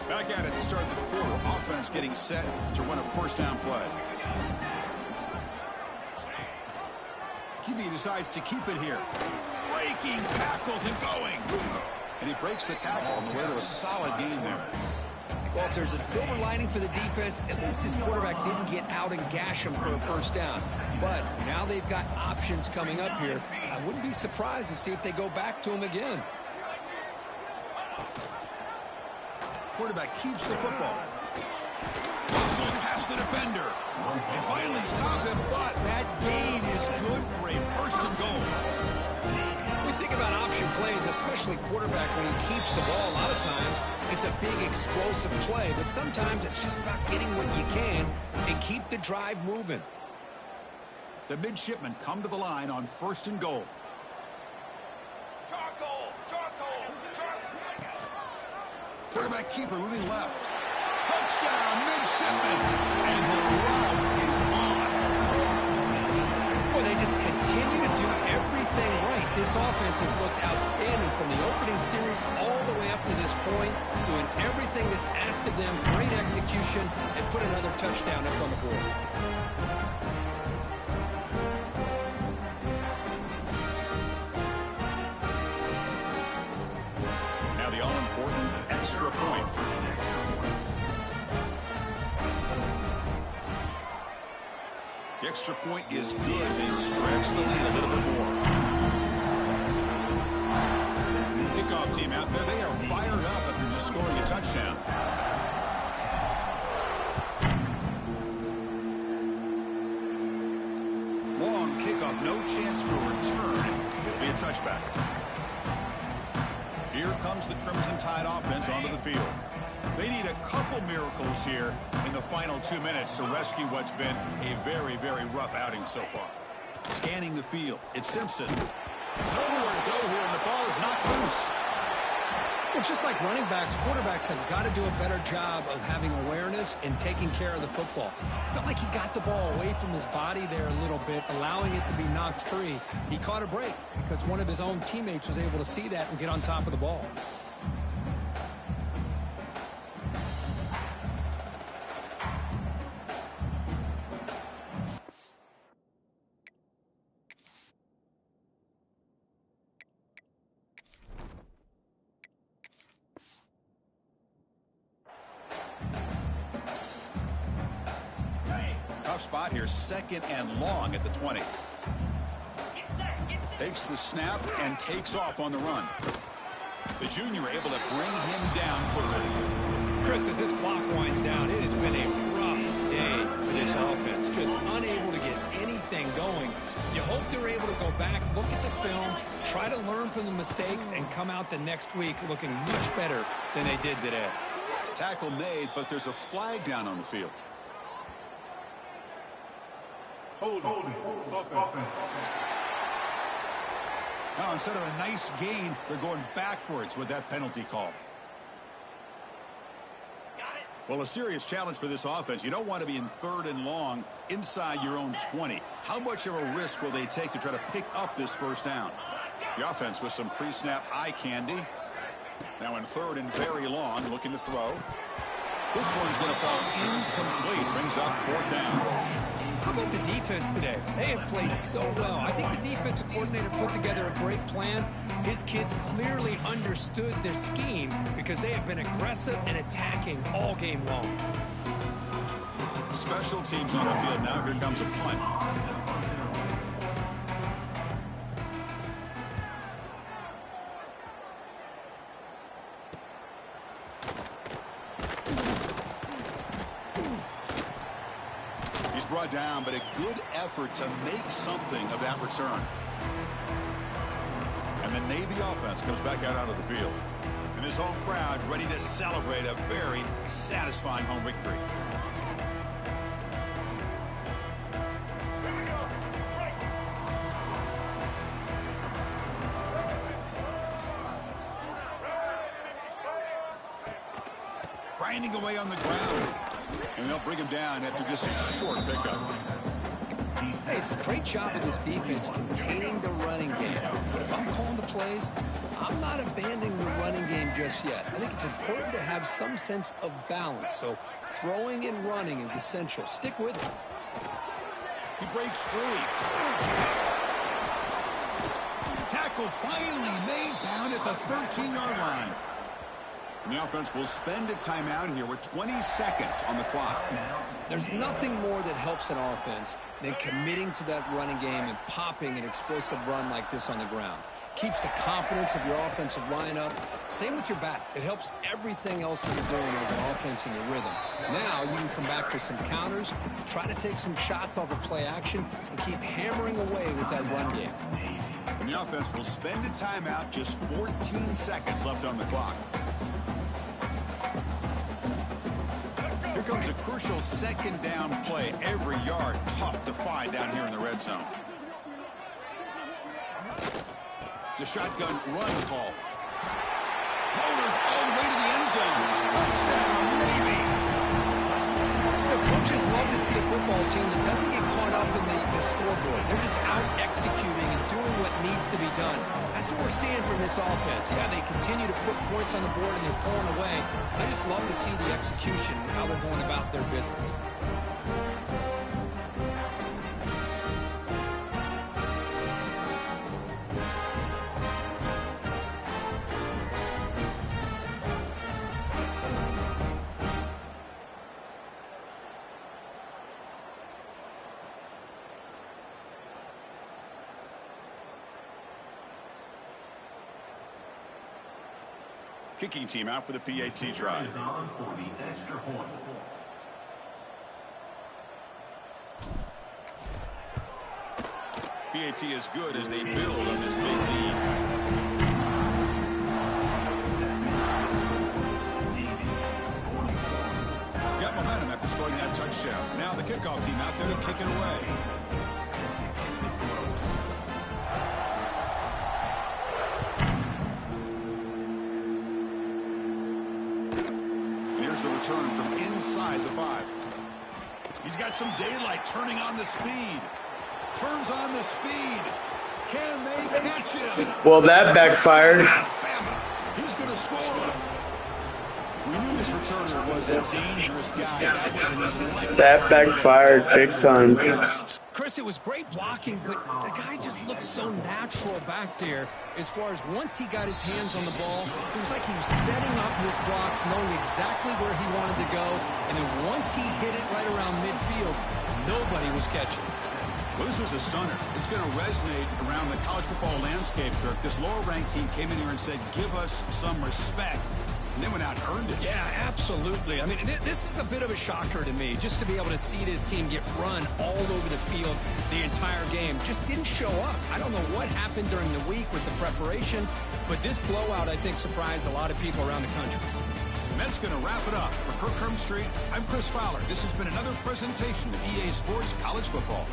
Back at it to start the quarter. Offense getting set to run a first down play. QB decides to keep it here. Breaking tackles and going. And he breaks the tackle on the way to a solid gain there. Well, if there's a silver lining for the defense, at least this quarterback didn't get out and gash him for a first down. But now they've got options coming up here. I wouldn't be surprised to see if they go back to him again. Quarterback keeps the football. Whistles past the defender. They finally stop him, but that gain is good for a first and goal. We think about option plays, especially quarterback when he keeps the ball. A lot of times it's a big explosive play, but sometimes it's just about getting what you can and keep the drive moving. The midshipmen come to the line on first and goal. Quarterback keeper moving left. Touchdown, midshipman. And the route is on. Boy, they just continue to do everything right. This offense has looked outstanding from the opening series all the way up to this point, doing everything that's asked of them, great execution, and put another touchdown up on the board. Now the all-important extra point. The extra point is good. They stretch the lead a little bit more. Kickoff team out there, they are fired up after just scoring a touchdown. Long kickoff, no chance for a return. It'll be a touchback. Here comes the Crimson Tide offense onto the field. They need a couple miracles here in the final 2 minutes to rescue what's been a very, very rough outing so far. Scanning the field, it's Simpson. Nowhere to go here, and the ball is knocked loose. Well, just like running backs, quarterbacks have got to do a better job of having awareness and taking care of the football. Felt like he got the ball away from his body there a little bit, allowing it to be knocked free. He caught a break because one of his own teammates was able to see that and get on top of the ball. Tough spot here, second and long at the 20. Takes the snap and takes off on the run. The junior able to bring him down quickly. Chris, as this clock winds down, it has been a rough day for this offense. Just unable to get anything going. You hope they're able to go back, look at the film, try to learn from the mistakes, and come out the next week looking much better than they did today. Tackle made, but there's a flag down on the field. Hold it. Now, instead of a nice gain, they're going backwards with that penalty call. Well, a serious challenge for this offense. You don't want to be in third and long inside your own 20. How much of a risk will they take to try to pick up this first down? The offense with some pre-snap eye candy. Now in third and very long, looking to throw. This one's going to fall incomplete. Brings up fourth down. How about the defense today? They have played so well. I think the defensive coordinator put together a great plan. His kids clearly understood their scheme because they have been aggressive and attacking all game long. Special teams on the field now. Here comes a punt. Brought down, but a good effort to make something of that return. And the Navy offense comes back out onto the field. And this home crowd ready to celebrate a very satisfying home victory. Grinding away on the ground. And they'll bring him down after just a short pickup. Hey, it's a great job of this defense containing the running game. But if I'm calling the plays, I'm not abandoning the running game just yet. I think it's important to have some sense of balance. So throwing and running is essential. Stick with it. He breaks free. Tackle finally made down at the 13-yard line. And the offense will spend a timeout here with 20 seconds on the clock. There's nothing more that helps an offense than committing to that running game and popping an explosive run like this on the ground. Keeps the confidence of your offensive lineup. Same with your back. It helps everything else that you're doing as an offense in your rhythm. Now you can come back with some counters, try to take some shots off of play action, and keep hammering away with that run game. And the offense will spend a timeout, just 14 seconds left on the clock. Here comes a crucial second down play. Every yard tough to find down here in the red zone. It's a shotgun run call. Floaters all the way to the end zone. Touchdown, Navy. Coaches love to see a football team that doesn't get caught up in the scoreboard. They're just out executing and doing what needs to be done. That's what we're seeing from this offense. Yeah, they continue to put points on the board and they're pulling away. I just love to see the execution and how they're going about their business. Kicking team out for the PAT try. PAT is good as they build on this big lead. Got momentum after scoring that touchdown. Now the kickoff team out there to kick it away. The return from inside the 5. He's got some daylight, turning on the speed. Turns on the speed. Can they catch him? Well, that backfired. He's going to score. We knew this returner was a dangerous guy. That backfired big time. Chris, it was great blocking, but the guy just looked so natural back there as far as once he got his hands on the ball, it was like he was setting up his blocks, knowing exactly where he wanted to go, and then once he hit it right around midfield, nobody was catching. Well, this was a stunner. It's going to resonate around the college football landscape, Kirk. This lower-ranked team came in here and said, give us some respect. And then went out and earned it. Yeah, absolutely. I mean, this is a bit of a shocker to me, just to be able to see this team get run all over the field the entire game. Just didn't show up. I don't know what happened during the week with the preparation, but this blowout, I think, surprised a lot of people around the country. And that's going to wrap it up. For Kirk Hermstreet, I'm Chris Fowler. This has been another presentation of EA Sports College Football.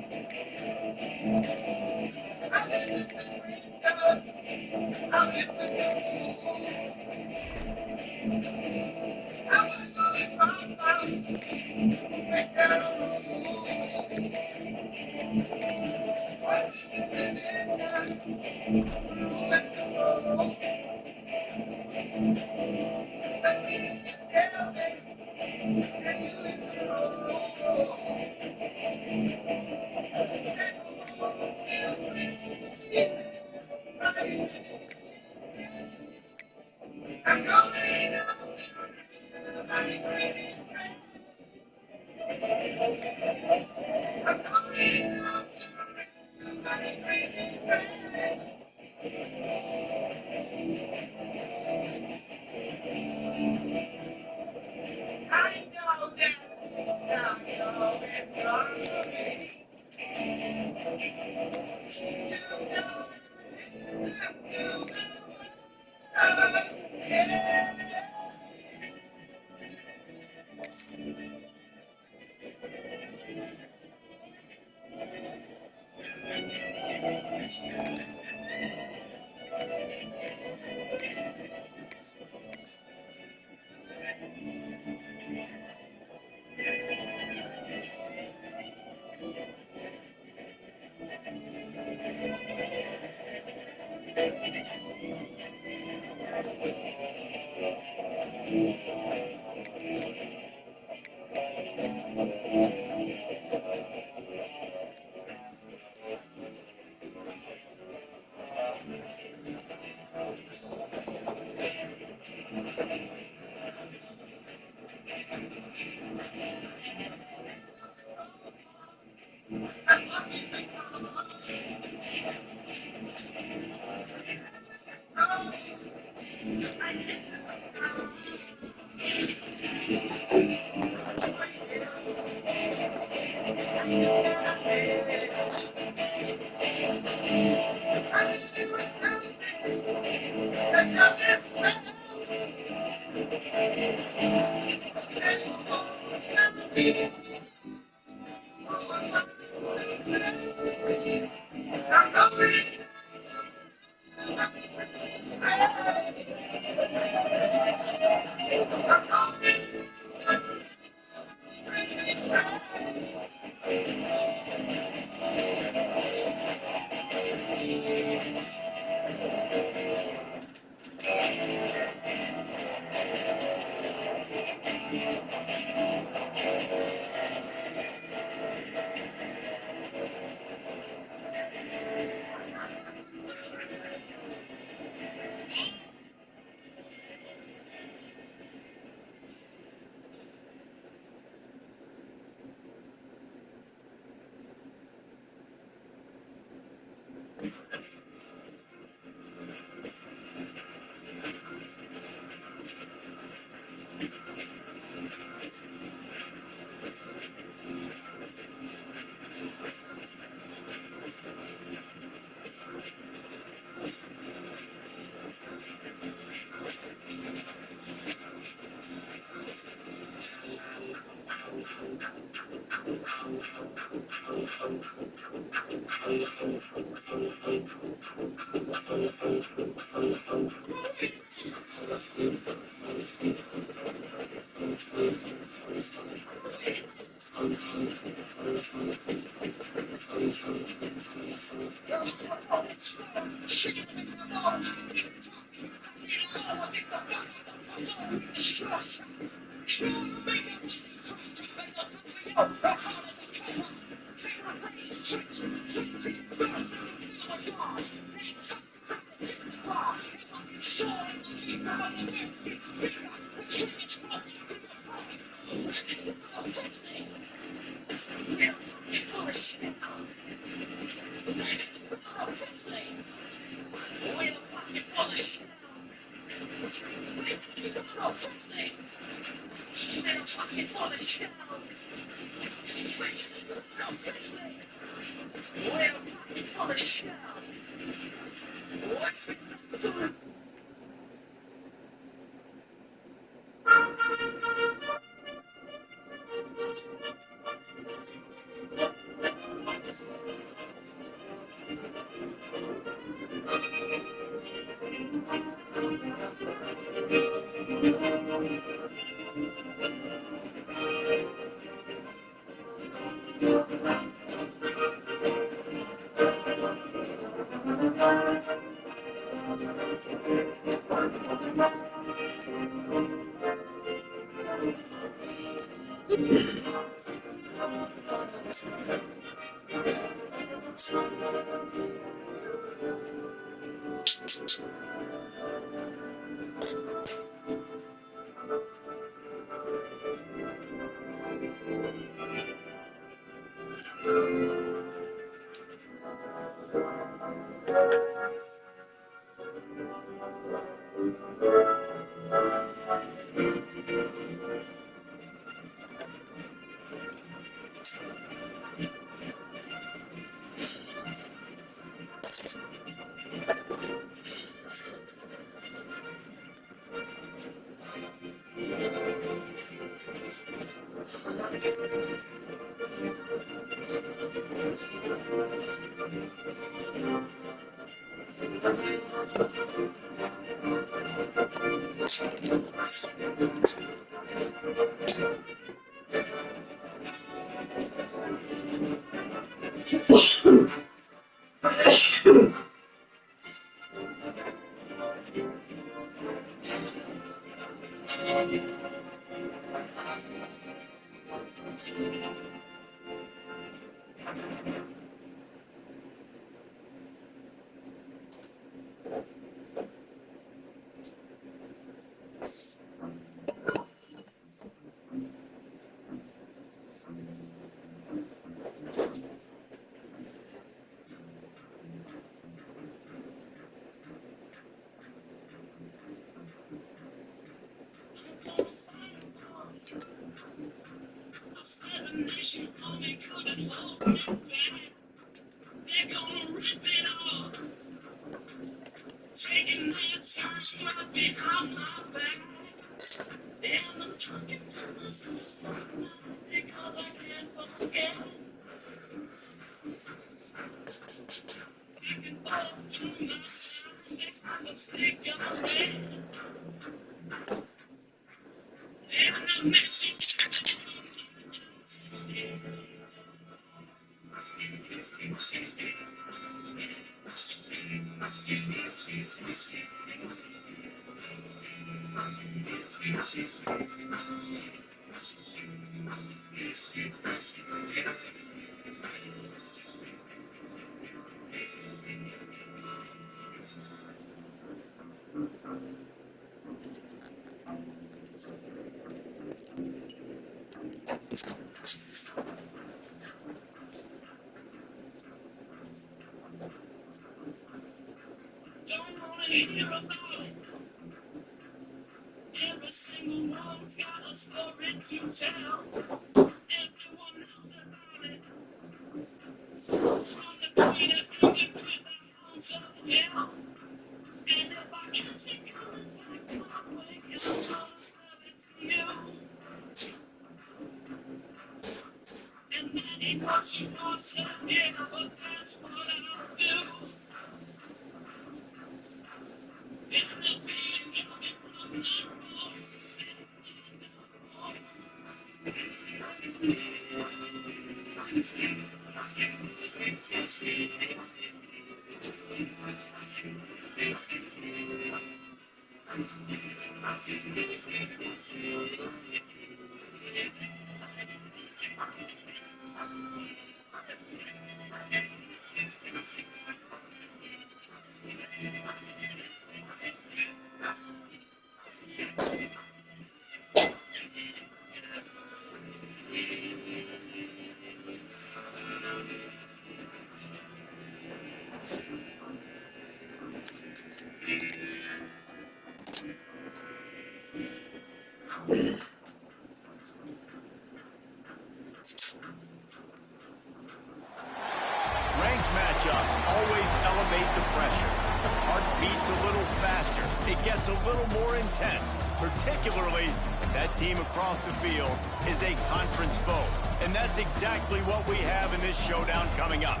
Ranked matchups always elevate the pressure. The heart beats a little faster. It gets a little more intense, particularly if that team across the field is a conference foe. And that's exactly what we have in this showdown coming up.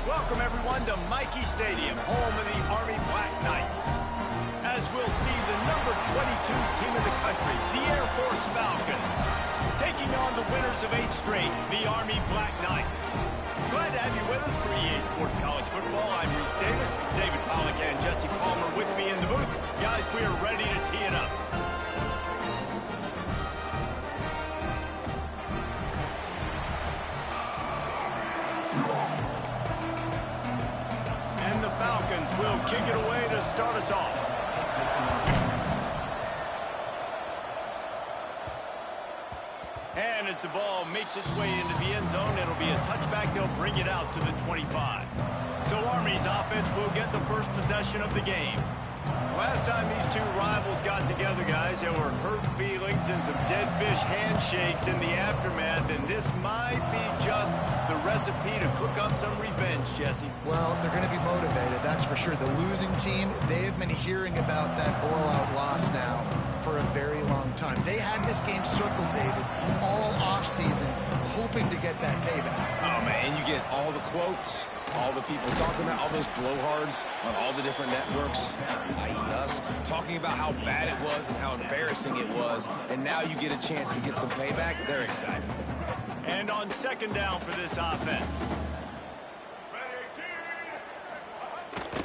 Welcome, everyone, to Michie Stadium, home of the Army Black Knights. As we'll see the number 22 team in the country, the Air Force Falcons, taking on the winners of 8 straight, the Army Black Knights. Glad to have you with us for EA Sports College Football. I'm Reese Davis, David Pollack and Jesse Palmer with me in the booth. Guys, we are ready to tee it up. And the Falcons will kick it away to start us off. And as the ball makes its way into the end zone, it'll be a touchback. They'll bring it out to the 25. So Army's offense will get the first possession of the game. Last time these two rivals got together, guys, there were hurt feelings and some dead fish handshakes in the aftermath, and this might be just the recipe to cook up some revenge, Jesse. Well, they're going to be motivated, that's for sure. The losing team, they have been hearing about that blowout loss now for a very long time. They had this game circled, David, all offseason, hoping to get that payback. Oh, man, and you get all the quotes, all the people talking about all those blowhards on all the different networks, i.e. us, talking about how bad it was and how embarrassing it was, and now you get a chance to get some payback. They're excited. And on second down for this offense.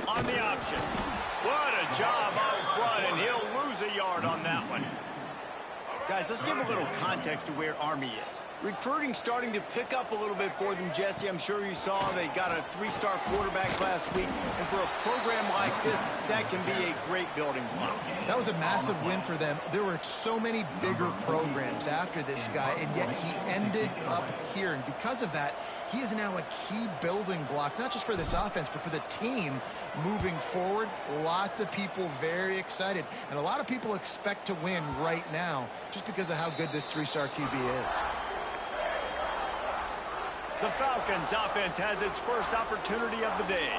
On the option. What a job out front, and he'll lose a yard on that one. Guys, let's give a little context to where Army is. Recruiting starting to pick up a little bit for them, Jesse. I'm sure you saw they got a 3-star quarterback last week. And for a program like this, that can be a great building block. That was a massive win for them. There were so many bigger programs after this guy, and yet he ended up here. And because of that, he is now a key building block, not just for this offense, but for the team moving forward. Lots of people very excited. And a lot of people expect to win right now just because of how good this 3-star QB is. The Falcons offense has its first opportunity of the day.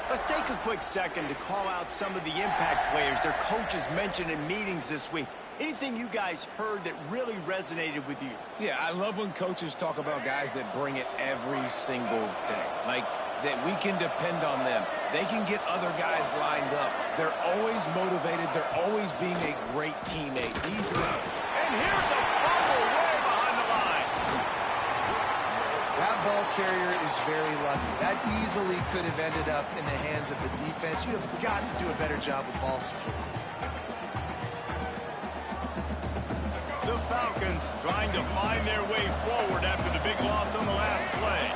Let's take a quick second to call out some of the impact players their coaches mentioned in meetings this week. Anything you guys heard that really resonated with you? Yeah, I love when coaches talk about guys that bring it every single day. Like, that we can depend on them. They can get other guys lined up. They're always motivated. They're always being a great teammate. These are them. And here's a fumble way behind the line. That ball carrier is very lucky. That easily could have ended up in the hands of the defense. You have got to do a better job with ball support. The Falcons trying to find their way forward after the big loss on the last play.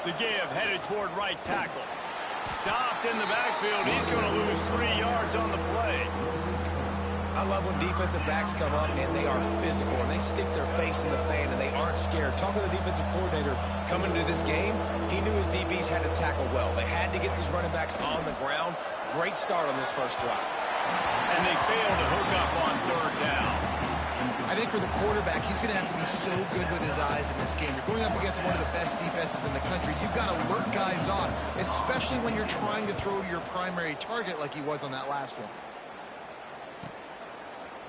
The give headed toward right tackle. Stopped in the backfield. He's going to lose 3 yards on the play. I love when defensive backs come up and they are physical and they stick their face in the fan and they aren't scared. Talking to the defensive coordinator coming into this game, he knew his DBs had to tackle well. They had to get these running backs on the ground. Great start on this first drive. And they failed to hook up on third down. I think for the quarterback, he's going to have to be so good with his eyes in this game. You're going up against one of the best defenses in the country. You've got to look guys off, especially when you're trying to throw your primary target like he was on that last one.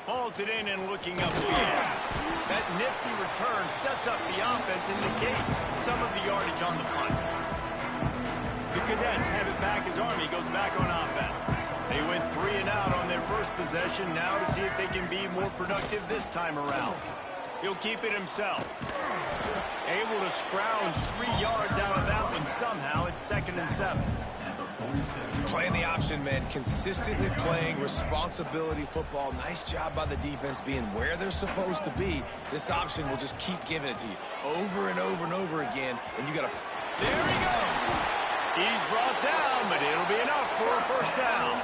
Hauls it in and looking up. That nifty return sets up the offense and negates some of the yardage on the punt. The Cadets have it back as Army goes back on offense. They went 3 and out on their first possession, now to see if they can be more productive this time around. He'll keep it himself. Able to scrounge 3 yards out of that one somehow. It's 2nd and 7. Playing the option, man. Consistently playing responsibility football. Nice job by the defense being where they're supposed to be. This option will just keep giving it to you over and over and over again. And you got to... There he goes. He's brought down, but it'll be enough for a first down.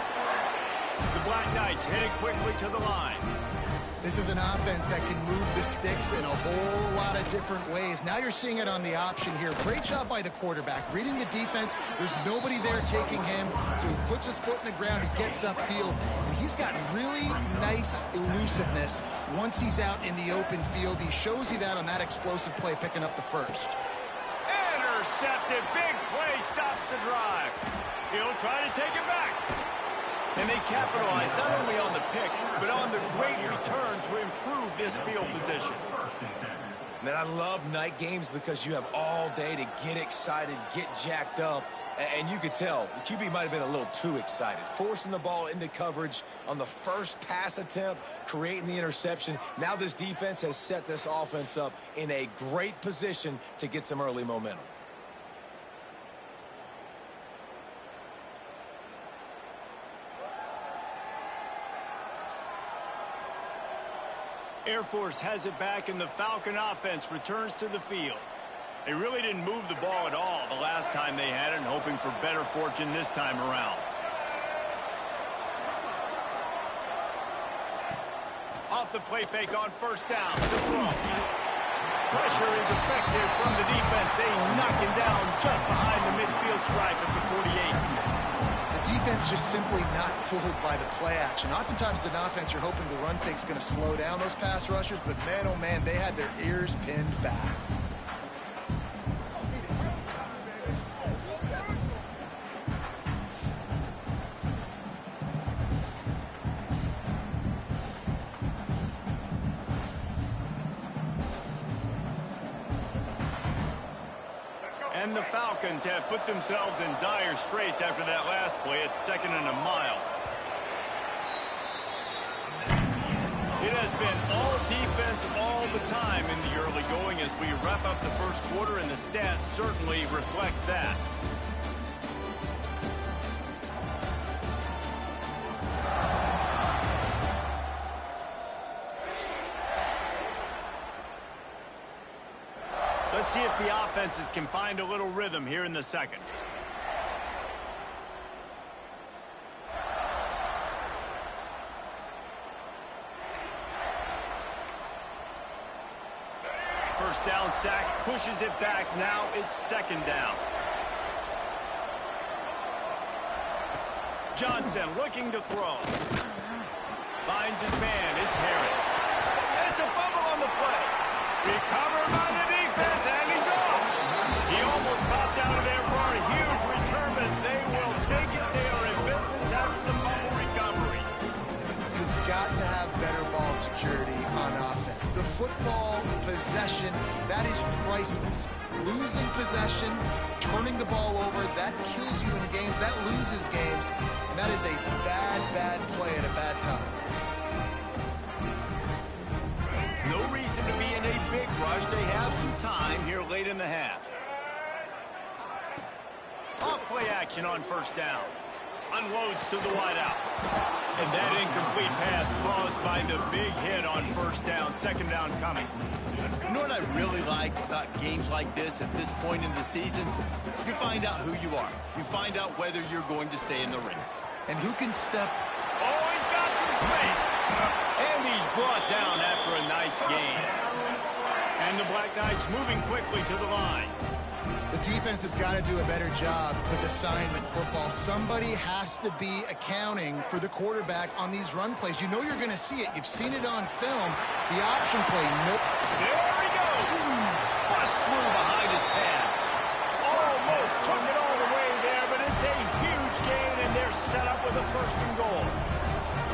The Black Knights headed quickly to the line. This is an offense that can move the sticks in a whole lot of different ways. Now you're seeing it on the option here. Great job by the quarterback. Reading the defense, there's nobody there taking him, so he puts his foot in the ground, he gets upfield. And he's got really nice elusiveness once he's out in the open field. He shows you that on that explosive play, picking up the first. Intercepted. Big play stops the drive. He'll try to take it back. And they capitalize not only on the pick, but on the great return to improve this field position. Man, I love night games because you have all day to get excited, get jacked up, and you could tell the QB might have been a little too excited. Forcing the ball into coverage on the first pass attempt, creating the interception. Now this defense has set this offense up in a great position to get some early momentum. Air Force has it back, and the Falcon offense returns to the field. They really didn't move the ball at all the last time they had it, and hoping for better fortune this time around. Off the play fake on first down. The throw. Pressure is effective from the defense. They knock him down just behind the midfield stripe at the 48. The defense just simply not fooled by the play action. Oftentimes, as an offense, you're hoping the run fake's going to slow down those pass rushers, but man, oh man, they had their ears pinned back. And the Falcons have put themselves in dire straits after that last play. It's 2nd and a mile. It has been all defense all the time in the early going as we wrap up the first quarter, and the stats certainly reflect that. Let's see if the offenses can find a little rhythm here in the second. First down sack, pushes it back. Now it's 2nd down. Johnson looking to throw. Finds his man. It's Harris. It's a fumble on the play. Recovered by the defense, and he's off. He almost popped out of there for a huge return, but they will take it. They are in business after the fumble recovery. You've got to have better ball security on offense. The football possession, that is priceless. Losing possession, turning the ball over, that kills you in games, that loses games, and that is a bad, bad play at a bad time. No reason to be in a big rush. They have some time here late in the half. Off play action on first down. Unloads to the wideout. And that incomplete pass caused by the big hit on first down. 2nd down coming. You know what I really like about games like this at this point in the season? You find out who you are. You find out whether you're going to stay in the race. And who can step... Oh, he's got some space. And he's brought down after a nice gain. And the Black Knights moving quickly to the line. The defense has got to do a better job with assignment football. Somebody has to be accounting for the quarterback on these run plays. You know you're going to see it. You've seen it on film. The option play, nope. There he goes. Bust through behind his pad. Almost took it all the way there, but it's a huge gain, and they're set up with a 1st and goal.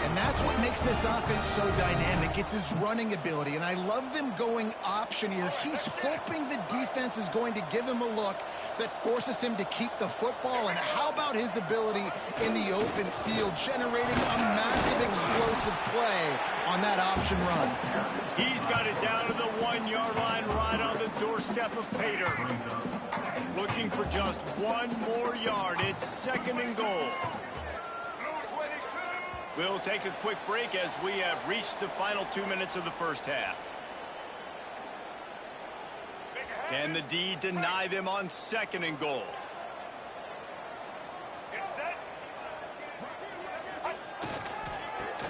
And that's what makes this offense so dynamic. It's his running ability, and I love them going option here. He's hoping the defense is going to give him a look that forces him to keep the football. And how about his ability in the open field, generating a massive explosive play on that option run? He's got it down to the 1-yard line right on the doorstep of Pater. Looking for just one more yard. It's 2nd and goal. We'll take a quick break as we have reached the final 2 minutes of the first half. Can the D deny them on 2nd and goal?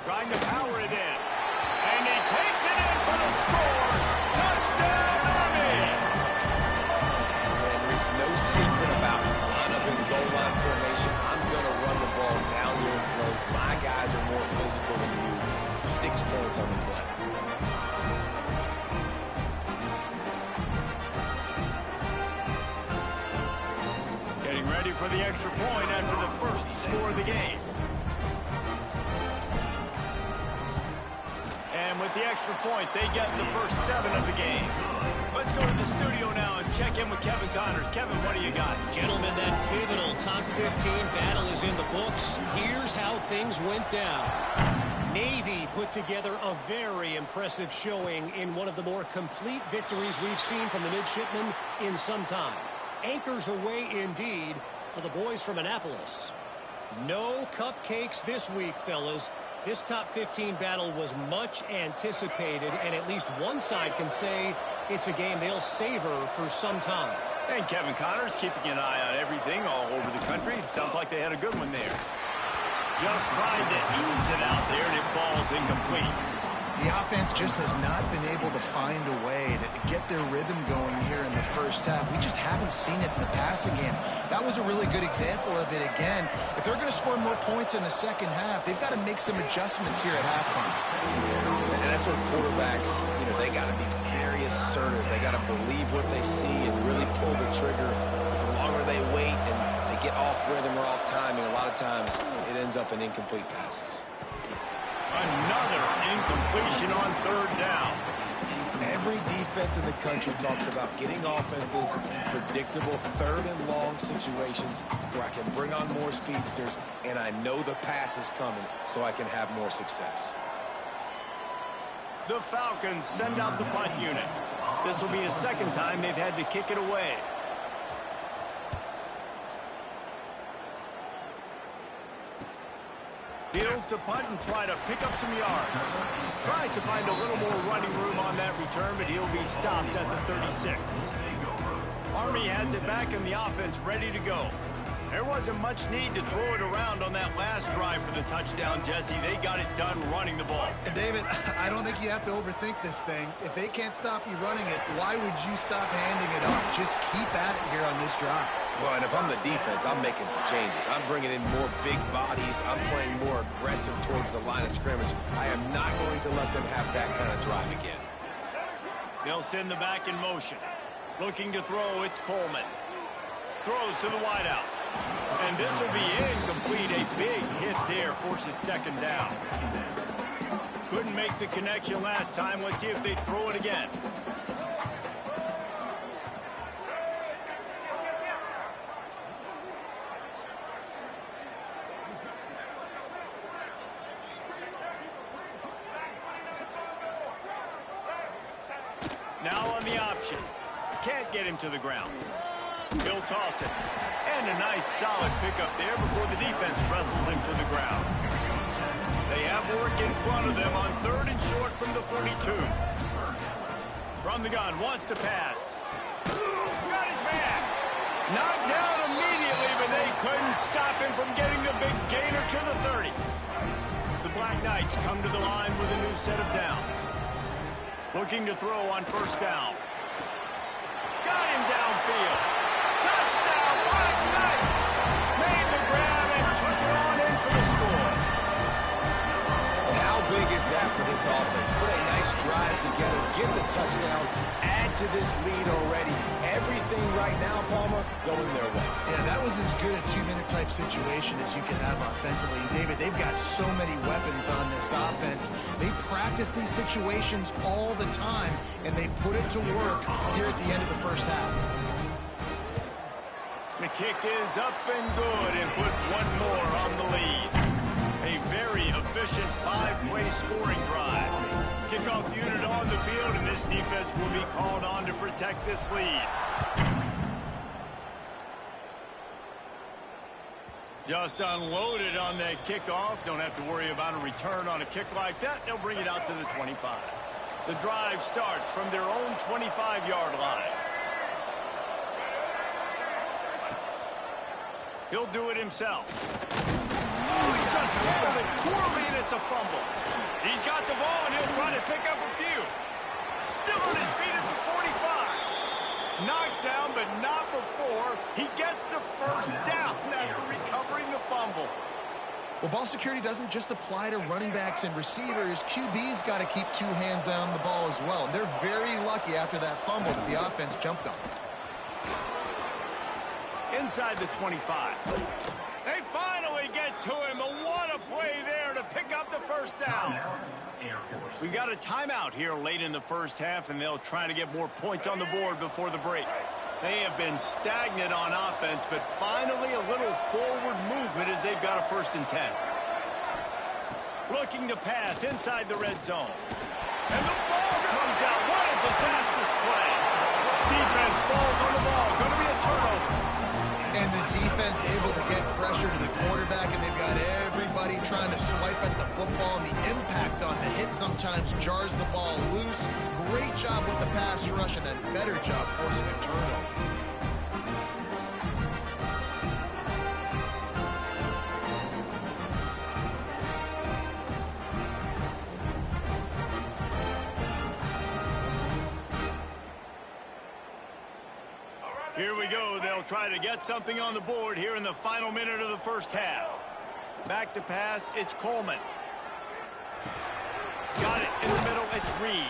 Trying to power it in. And he takes it in for the score. Touchdown, Army! And there's no secret about it. Line up in goal line formation. I'm going to run the ball down your throat. My guys are more physical than you. 6 points on the play. Getting ready for the extra point after the first score of the game. And with the extra point, they get the first 7 of the game. Let's go to the studio now and check in with Kevin Connors. Kevin, what do you got? Gentlemen, that pivotal top 15 battle is in the books. Here's how things went down. Navy put together a very impressive showing in one of the more complete victories we've seen from the midshipmen in some time. Anchors away indeed for the boys from Annapolis. No cupcakes this week, fellas. This top 15 battle was much anticipated, and at least one side can say it's a game they'll savor for some time. And Kevin Connors keeping an eye on everything all over the country. Sounds like they had a good one there. Just trying to ease it out there, and it falls incomplete. The offense just has not been able to find a way to get their rhythm going here in the first half. We just haven't seen it in the passing game. That was a really good example of it again. If they're going to score more points in the second half, they've got to make some adjustments here at halftime. And that's where quarterbacks, they got to be very assertive. They got to believe what they see and really pull the trigger. The longer they wait and they get off rhythm or off timing, a lot of times it ends up in incomplete passes. Another incompletion on third down. Every defense in the country talks about getting offenses in predictable third and long situations where I can bring on more speedsters and I know the pass is coming so I can have more success. The Falcons send out the punt unit. This will be the second time they've had to kick it away. Fields to punt and try to pick up some yards. Tries to find a little more running room on that return, but he'll be stopped at the 36. Army has it back in the offense ready to go. There wasn't much need to throw it around on that last drive for the touchdown, Jesse. They got it done running the ball. And David, I don't think you have to overthink this thing. If they can't stop you running it, why would you stop handing it off? Just keep at it here on this drive. Well, and if I'm the defense, I'm making some changes. I'm bringing in more big bodies. I'm playing more aggressive towards the line of scrimmage. I am not going to let them have that kind of drive again. They'll send the back in motion. Looking to throw, it's Coleman. Throws to the wideout. And this will be incomplete. A big hit there forces second down. Couldn't make the connection last time. Let's see if they throw it again. Now on the option. Can't get him to the ground. He'll toss it. And a nice solid pickup there before the defense wrestles him to the ground. They have work in front of them on third and short from the 42. From the gun, wants to pass. Got his man. Knocked down immediately, but they couldn't stop him from getting the big gainer to the 30. The Black Knights come to the line with a new set of downs. Looking to throw on first down. Got him downfield. Touchdown, Black Knights! Made the grab and took it on in for the score. And how big is that for this offense? Put a nice drive together, get the touchdown, add to this lead already. Everything right now, Palmer, going their way. Yeah, that was as good a two-minute type situation as you could have offensively. David, they've got so many weapons on this offense. They practice these situations all the time, and they put it to work here at the end of the first half. The kick is up and good and put one more on the lead. A very efficient five-play scoring drive. Kickoff unit on the field, and this defense will be called on to protect this lead. Just unloaded on that kickoff. Don't have to worry about a return on a kick like that. They'll bring it out to the 25. The drive starts from their own 25-yard line. He'll do it himself. Oh, he just handled it poorly, and it's a fumble. He's got the ball, and he'll try to pick up a few. Still on his feet at the 45. Knocked down, but not before he gets the first down after recovering the fumble. Well, ball security doesn't just apply to running backs and receivers. QB's got to keep two hands on the ball as well. They're very lucky after that fumble that the offense jumped on. Inside the 25. They finally get to him, and what a play there to pick up the first down. We got a timeout here late in the first half, and they'll try to get more points on the board before the break. They have been stagnant on offense, but finally a little forward movement as they've got a 1st and 10. Looking to pass inside the red zone. And the ball comes out. What a disastrous play. Defense falls on the ball. Going to be a turnover. And the defense able to get pressure to the quarterback, and they've got everybody trying to swipe at the football, and the impact on the hit sometimes jars the ball loose. Great job with the pass rush, and a better job forcing a turnover. Here we go. They'll try to get something on the board here in the final minute of the first half. Back to pass, it's Coleman. Got it in the middle, it's Reed.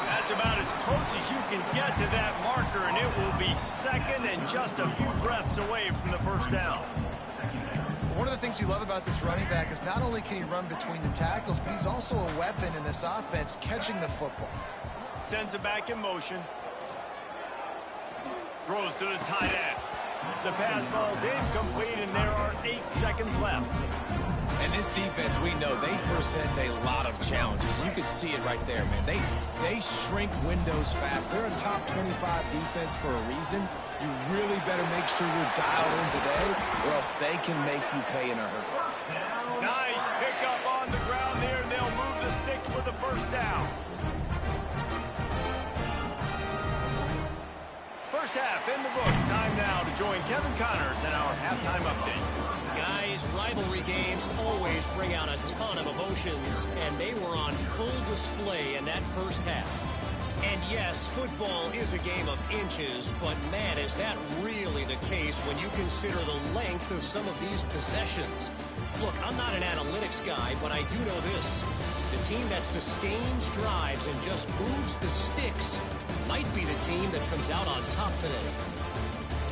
That's about as close as you can get to that marker, and it will be second and just a few breaths away from the first down. One of the things you love about this running back is not only can he run between the tackles, but he's also a weapon in this offense, catching the football. Sends it back in motion. Throws to the tight end. The pass falls incomplete, and there are 8 seconds left. And this defense, we know, they present a lot of challenges. You can see it right there, man. They shrink windows fast. They're a top 25 defense for a reason. You really better make sure you're dialed in today, or else they can make you pay in a hurry. Nice pickup on the ground there, and they'll move the sticks with the first down. First half in the books. Time now to join Kevin Connors in our halftime update. Guys, rivalry games always bring out a ton of emotions, and they were on full display in that first half. And yes, football is a game of inches, but man, is that really the case when you consider the length of some of these possessions. Look, I'm not an analytics guy, but I do know this. The team that sustains drives and just moves the sticks might be the team that comes out on top today.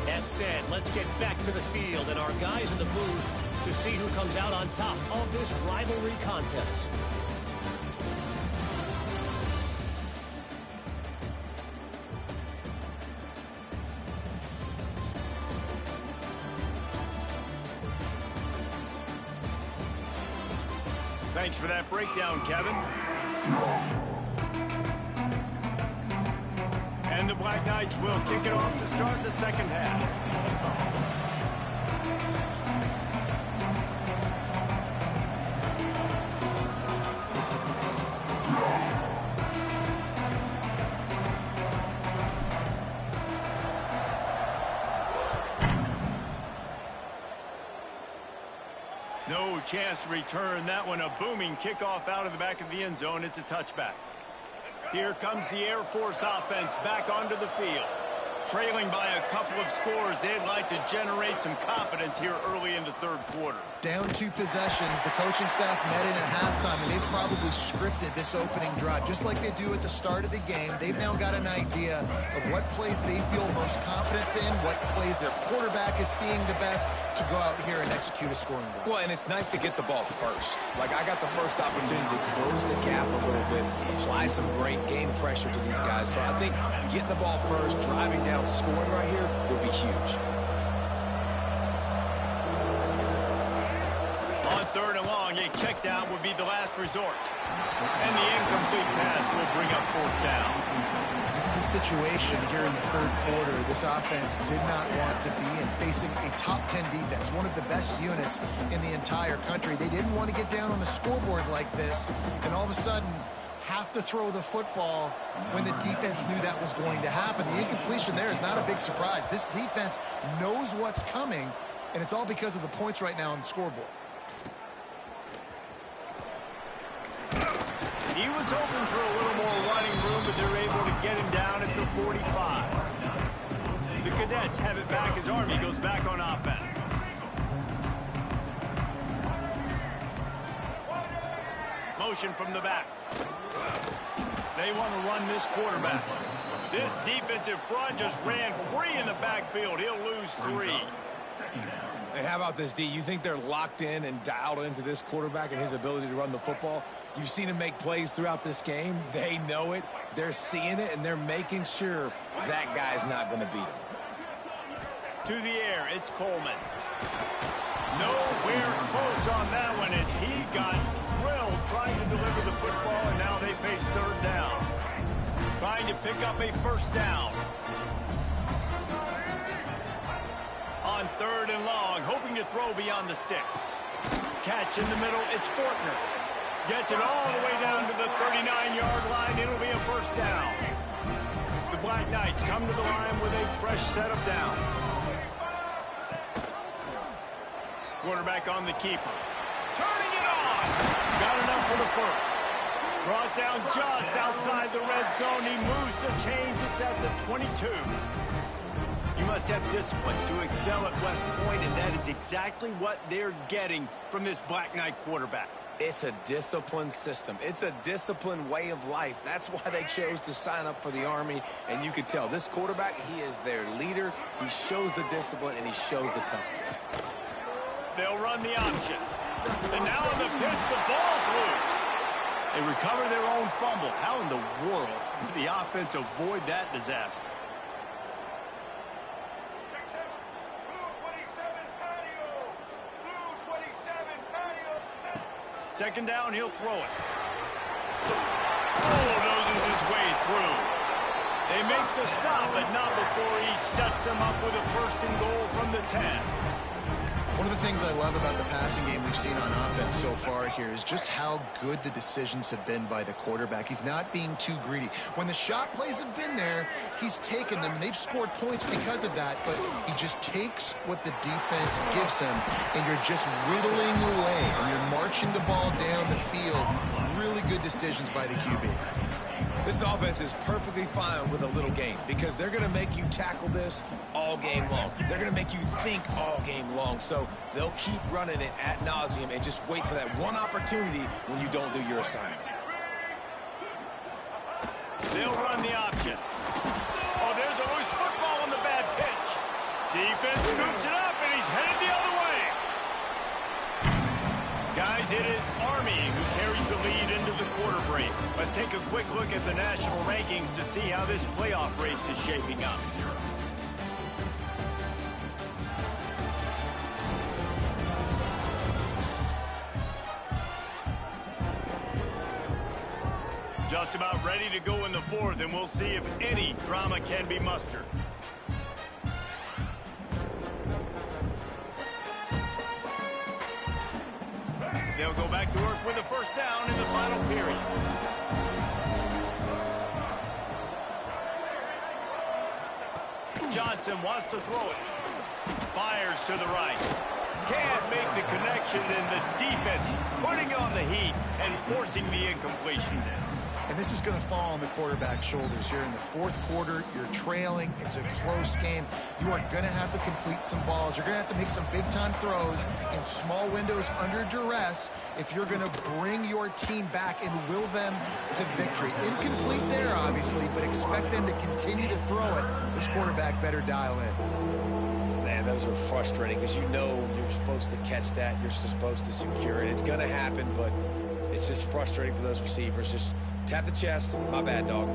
That said, let's get back to the field and our guys in the booth to see who comes out on top of this rivalry contest. Thanks for that breakdown, Kevin. And the Black Knights will kick it off to start the second half. No chance to return that one. A booming kickoff out of the back of the end zone. It's a touchback. Here comes the Air Force offense back onto the field. Trailing by a couple of scores, they'd like to generate some confidence here early in the third quarter. Down 2 possessions, the coaching staff met in at halftime, and they've probably scripted this opening drive. Just like they do at the start of the game, they've now got an idea of what plays they feel most confident in, what plays their quarterback is seeing the best to go out here and execute a scoring drive. Well, and it's nice to get the ball first. Like, I got the first opportunity to close the gap a little bit, apply some great game pressure to these guys. So I think getting the ball first, driving down, scoring right here will be huge. On third and long, a check down would be the last resort. And the incomplete pass will bring up fourth down. This is a situation here in the third quarter this offense did not want to be in, facing a top 10 defense, one of the best units in the entire country. They didn't want to get down on the scoreboard like this, and all of a sudden have to throw the football when the defense knew that was going to happen. The incompletion there is not a big surprise. This defense knows what's coming, and it's all because of the points right now on the scoreboard. He was hoping for a little more running room, but they're able to get him down at the 45. The Cadets have it back as Army goes back on offense. Motion from the back. They want to run this quarterback. This defensive front just ran free in the backfield. He'll lose 3. Hey, how about this, D? You think they're locked in and dialed into this quarterback and his ability to run the football? You've seen him make plays throughout this game. They know it. They're seeing it, and they're making sure that guy's not going to beat him. To the air, it's Coleman. Nowhere close on that one as he got drilled trying to deliver the football, and now they face third down. Trying to pick up a first down. On third and long, hoping to throw beyond the sticks. Catch in the middle, it's Fortner. Gets it all the way down to the 39-yard line. It'll be a first down. The Black Knights come to the line with a fresh set of downs. Quarterback on the keeper. Turning it on. Got enough for the first. Brought down just outside the red zone. He moves the chains. It's at the 22. You must have discipline to excel at West Point, and that is exactly what they're getting from this Black Knight quarterback. It's a disciplined system. It's a disciplined way of life. That's why they chose to sign up for the Army. And you can tell this quarterback, he is their leader. He shows the discipline, and he shows the toughness. They'll run the option. And now on the pitch, the ball's loose. They recover their own fumble. How in the world did the offense avoid that disaster? Second down, he'll throw it. Oh, noses his way through. They make the stop, but not before he sets them up with a 1st and goal from the 10. One of the things I love about the passing game we've seen on offense so far here is just how good the decisions have been by the quarterback. He's not being too greedy. When the shot plays have been there, he's taken them, and they've scored points because of that, but he just takes what the defense gives him, and you're just whittling away, and you're marching the ball down the field. Really good decisions by the QB. This offense is perfectly fine with a little game because they're going to make you tackle this all game long. They're going to make you think all game long. So they'll keep running it ad nauseum and just wait for that one opportunity when you don't do your assignment. They'll run the option. Oh, there's a loose football on the bad pitch. Defense scoops it up, and he's headed the other way. Guys, it is Army who carries the lead into the quarter break. Let's take a quick look at the national rankings to see how this playoff race is shaping up. Just about ready to go in the 4th, and we'll see if any drama can be mustered. They'll go back to work with a 1st down in the final period. Johnson wants to throw it. Fires to the right. Can't make the connection, and the defense putting on the heat and forcing the incompletion. And this is going to fall on the quarterback's shoulders here in the 4th quarter. You're trailing. It's a close game. You are going to have to complete some balls. You're going to have to make some big-time throws in small windows under duress if you're going to bring your team back and will them to victory. Incomplete there, obviously, but expect them to continue to throw it. This quarterback better dial in. Man, those are frustrating because you know you're supposed to catch that. You're supposed to secure it. It's going to happen, but it's just frustrating for those receivers. Just tap the chest. My bad, dog.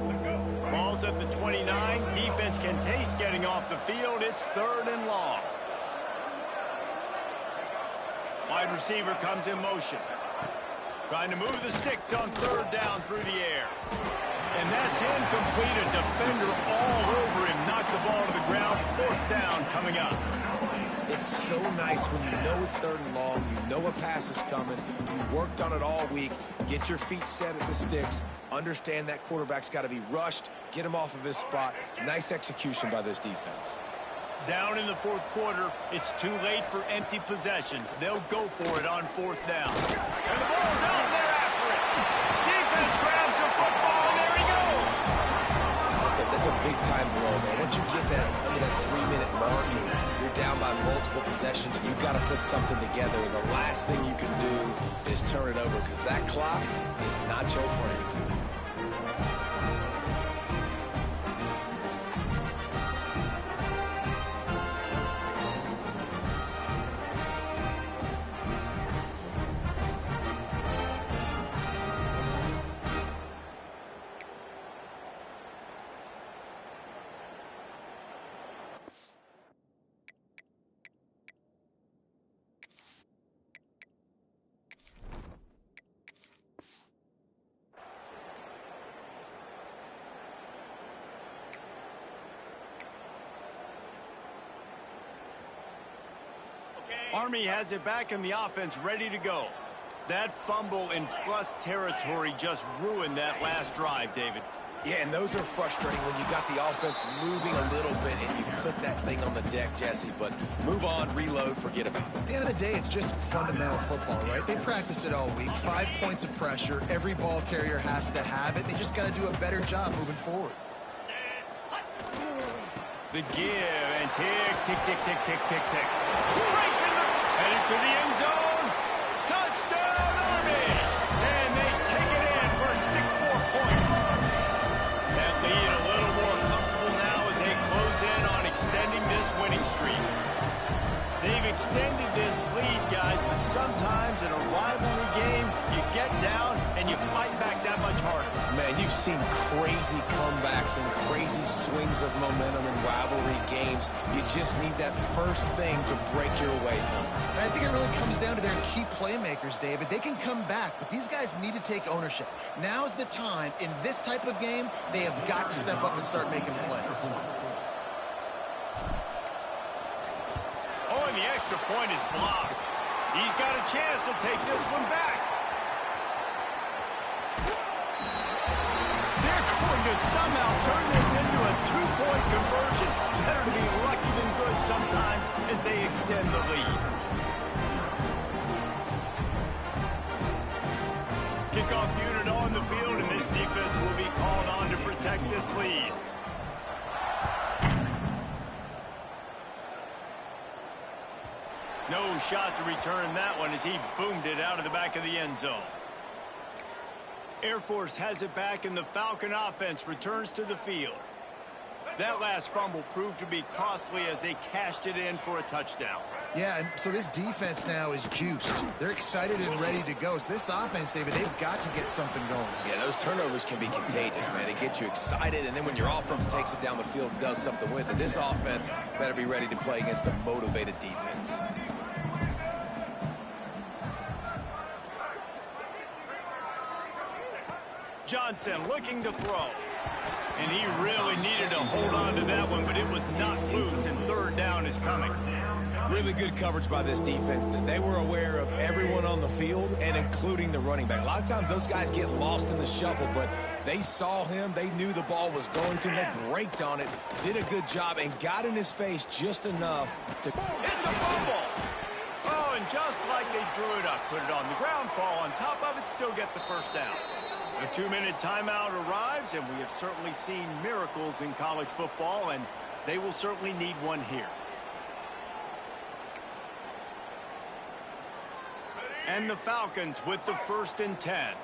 Ball's at the 29. Defense can taste getting off the field. It's 3rd and long. Wide receiver comes in motion. Trying to move the sticks on 3rd down through the air. And that's incomplete. A defender all over him. Knocked the ball to the ground. 4th down coming up. It's so nice when you know it's 3rd and long, you know a pass is coming, you worked on it all week, get your feet set at the sticks, understand that quarterback's got to be rushed, get him off of his spot. Nice execution by this defense. Down in the 4th quarter, it's too late for empty possessions. They'll go for it on 4th down. And the ball's out there after it. Defense grabs the football, and there he goes. That's a big-time blow, man. Once you get that under that 3-minute mark and you're down by multiple possessions, you've got to put something together. And the last thing you can do is turn it over because that clock is not your friend. Army has it back and the offense ready to go. That fumble in plus territory just ruined that last drive, David. Yeah, and those are frustrating when you got the offense moving a little bit and you put that thing on the deck, Jesse. But move on, reload, forget about it. At the end of the day, it's just fundamental football, right? They practice it all week. 5 points of pressure. Every ball carrier has to have it. They just got to do a better job moving forward. The give and tick, tick, tick, tick, tick, tick, tick. Breaks in the, headed to the end zone. Touchdown, Army! And they take it in for 6 more points. That lead a little more comfortable now as they close in on extending this winning streak. They've extended this lead, guys, but sometimes in a rivalry game, you get down and you fight back that much harder. Man, you've seen crazy comebacks and crazy swings of momentum in rivalry games. You just need that first thing to break your way home. I think it really comes down to their key playmakers, David. They can come back, but these guys need to take ownership. Now's the time. In this type of game, they have got to step up and start making plays. Oh, and the extra point is blocked. He's got a chance to take this one back. They're going to somehow turn this into a 2-point conversion. Better to be lucky than good sometimes as they extend the lead. Kickoff unit on the field, and this defense will be called on to protect this lead. No shot to return that one as he boomed it out of the back of the end zone. Air Force has it back, and the Falcon offense returns to the field. That last fumble proved to be costly as they cashed it in for a touchdown. Yeah, and so this defense now is juiced. They're excited and ready to go. So this offense, David, they've got to get something going. Yeah, those turnovers can be contagious, man. It gets you excited, and then when your offense takes it down the field and does something with it, this offense better be ready to play against a motivated defense. Johnson looking to throw. And he really needed to hold on to that one, but it was not loose, and third down is coming. Really good coverage by this defense. They were aware of everyone on the field, and including the running back. A lot of times those guys get lost in the shuffle, but they saw him. They knew the ball was going to. They braked on it, did a good job, and got in his face just enough to... It's a fumble! Oh, and just like they drew it up, put it on the ground, fall on top of it, still get the first down. A 2-minute timeout arrives, and we have certainly seen miracles in college football, and they will certainly need one here. And the Falcons with the 1st and 10.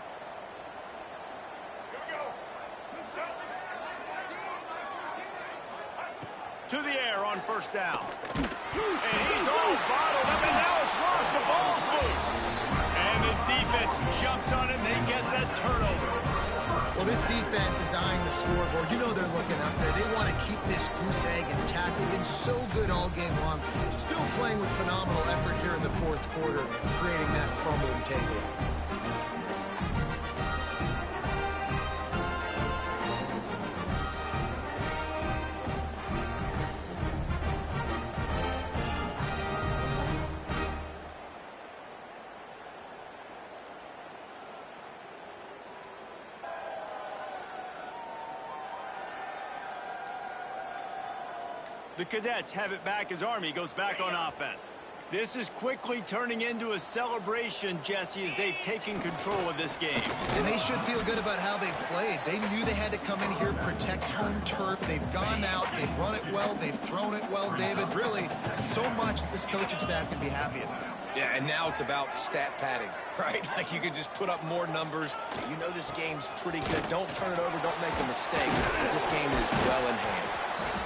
To the air on first down. And he's all bottled up, and now it's lost. The ball's loose. And the defense jumps on it, and they get that turnover. Well, this defense is eyeing the scoreboard. You know they're looking up there. They want to keep this goose egg intact. They've been so good all game long. Still playing with phenomenal effort here in the 4th quarter, creating that fumble and takeaway. The Cadets have it back as Army goes back on offense. This is quickly turning into a celebration, Jesse, as they've taken control of this game. And they should feel good about how they've played. They knew they had to come in here, protect home turf. They've gone out, they've run it well, they've thrown it well, David. Really, so much this coaching staff can be happy about. Yeah, and now it's about stat padding, right? Like you can just put up more numbers. You know this game's pretty good. Don't turn it over, don't make a mistake. This game is well in hand.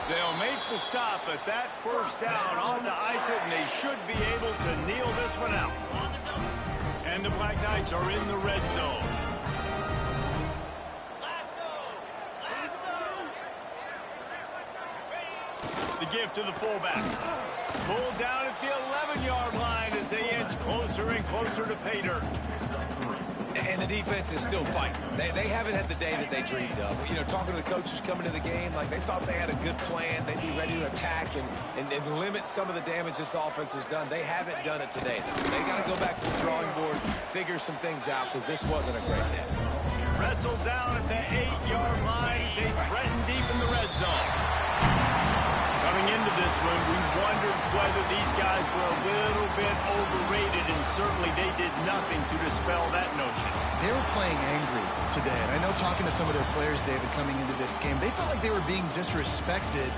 They'll make the stop, but that first down on to ice it, and they should be able to kneel this one out. And the Black Knights are in the red zone. The give to the fullback. Pulled down at the 11-yard line as they inch closer and closer to pay dirt. And the defense is still fighting. They haven't had the day that they dreamed of. You know, talking to the coaches coming to the game, like they thought they had a good plan. They'd be ready to attack and limit some of the damage this offense has done. They haven't done it today. They got to go back to the drawing board, figure some things out, because this wasn't a great day. Wrestled down at the 8-yard line as they threaten deep in the red zone. Coming into this one, we wondered whether these guys were a little bit overrated, and certainly they did nothing to dispel that notion. They were playing angry today, and I know talking to some of their players, David, coming into this game, they felt like they were being disrespected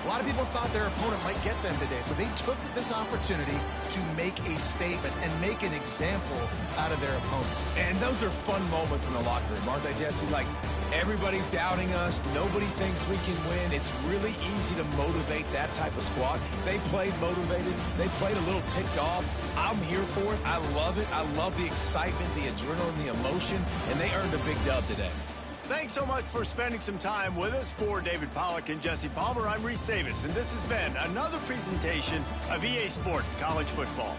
A lot of people thought their opponent might get them today, so they took this opportunity to make a statement and make an example out of their opponent. And those are fun moments in the locker room, aren't they, Jesse? Like, everybody's doubting us. Nobody thinks we can win. It's really easy to motivate that type of squad. They played motivated. They played a little ticked off. I'm here for it. I love it. I love the excitement, the adrenaline, the emotion, and they earned a big dub today. Thanks so much for spending some time with us. For David Pollack and Jesse Palmer, I'm Reese Davis, and this has been another presentation of EA Sports College Football.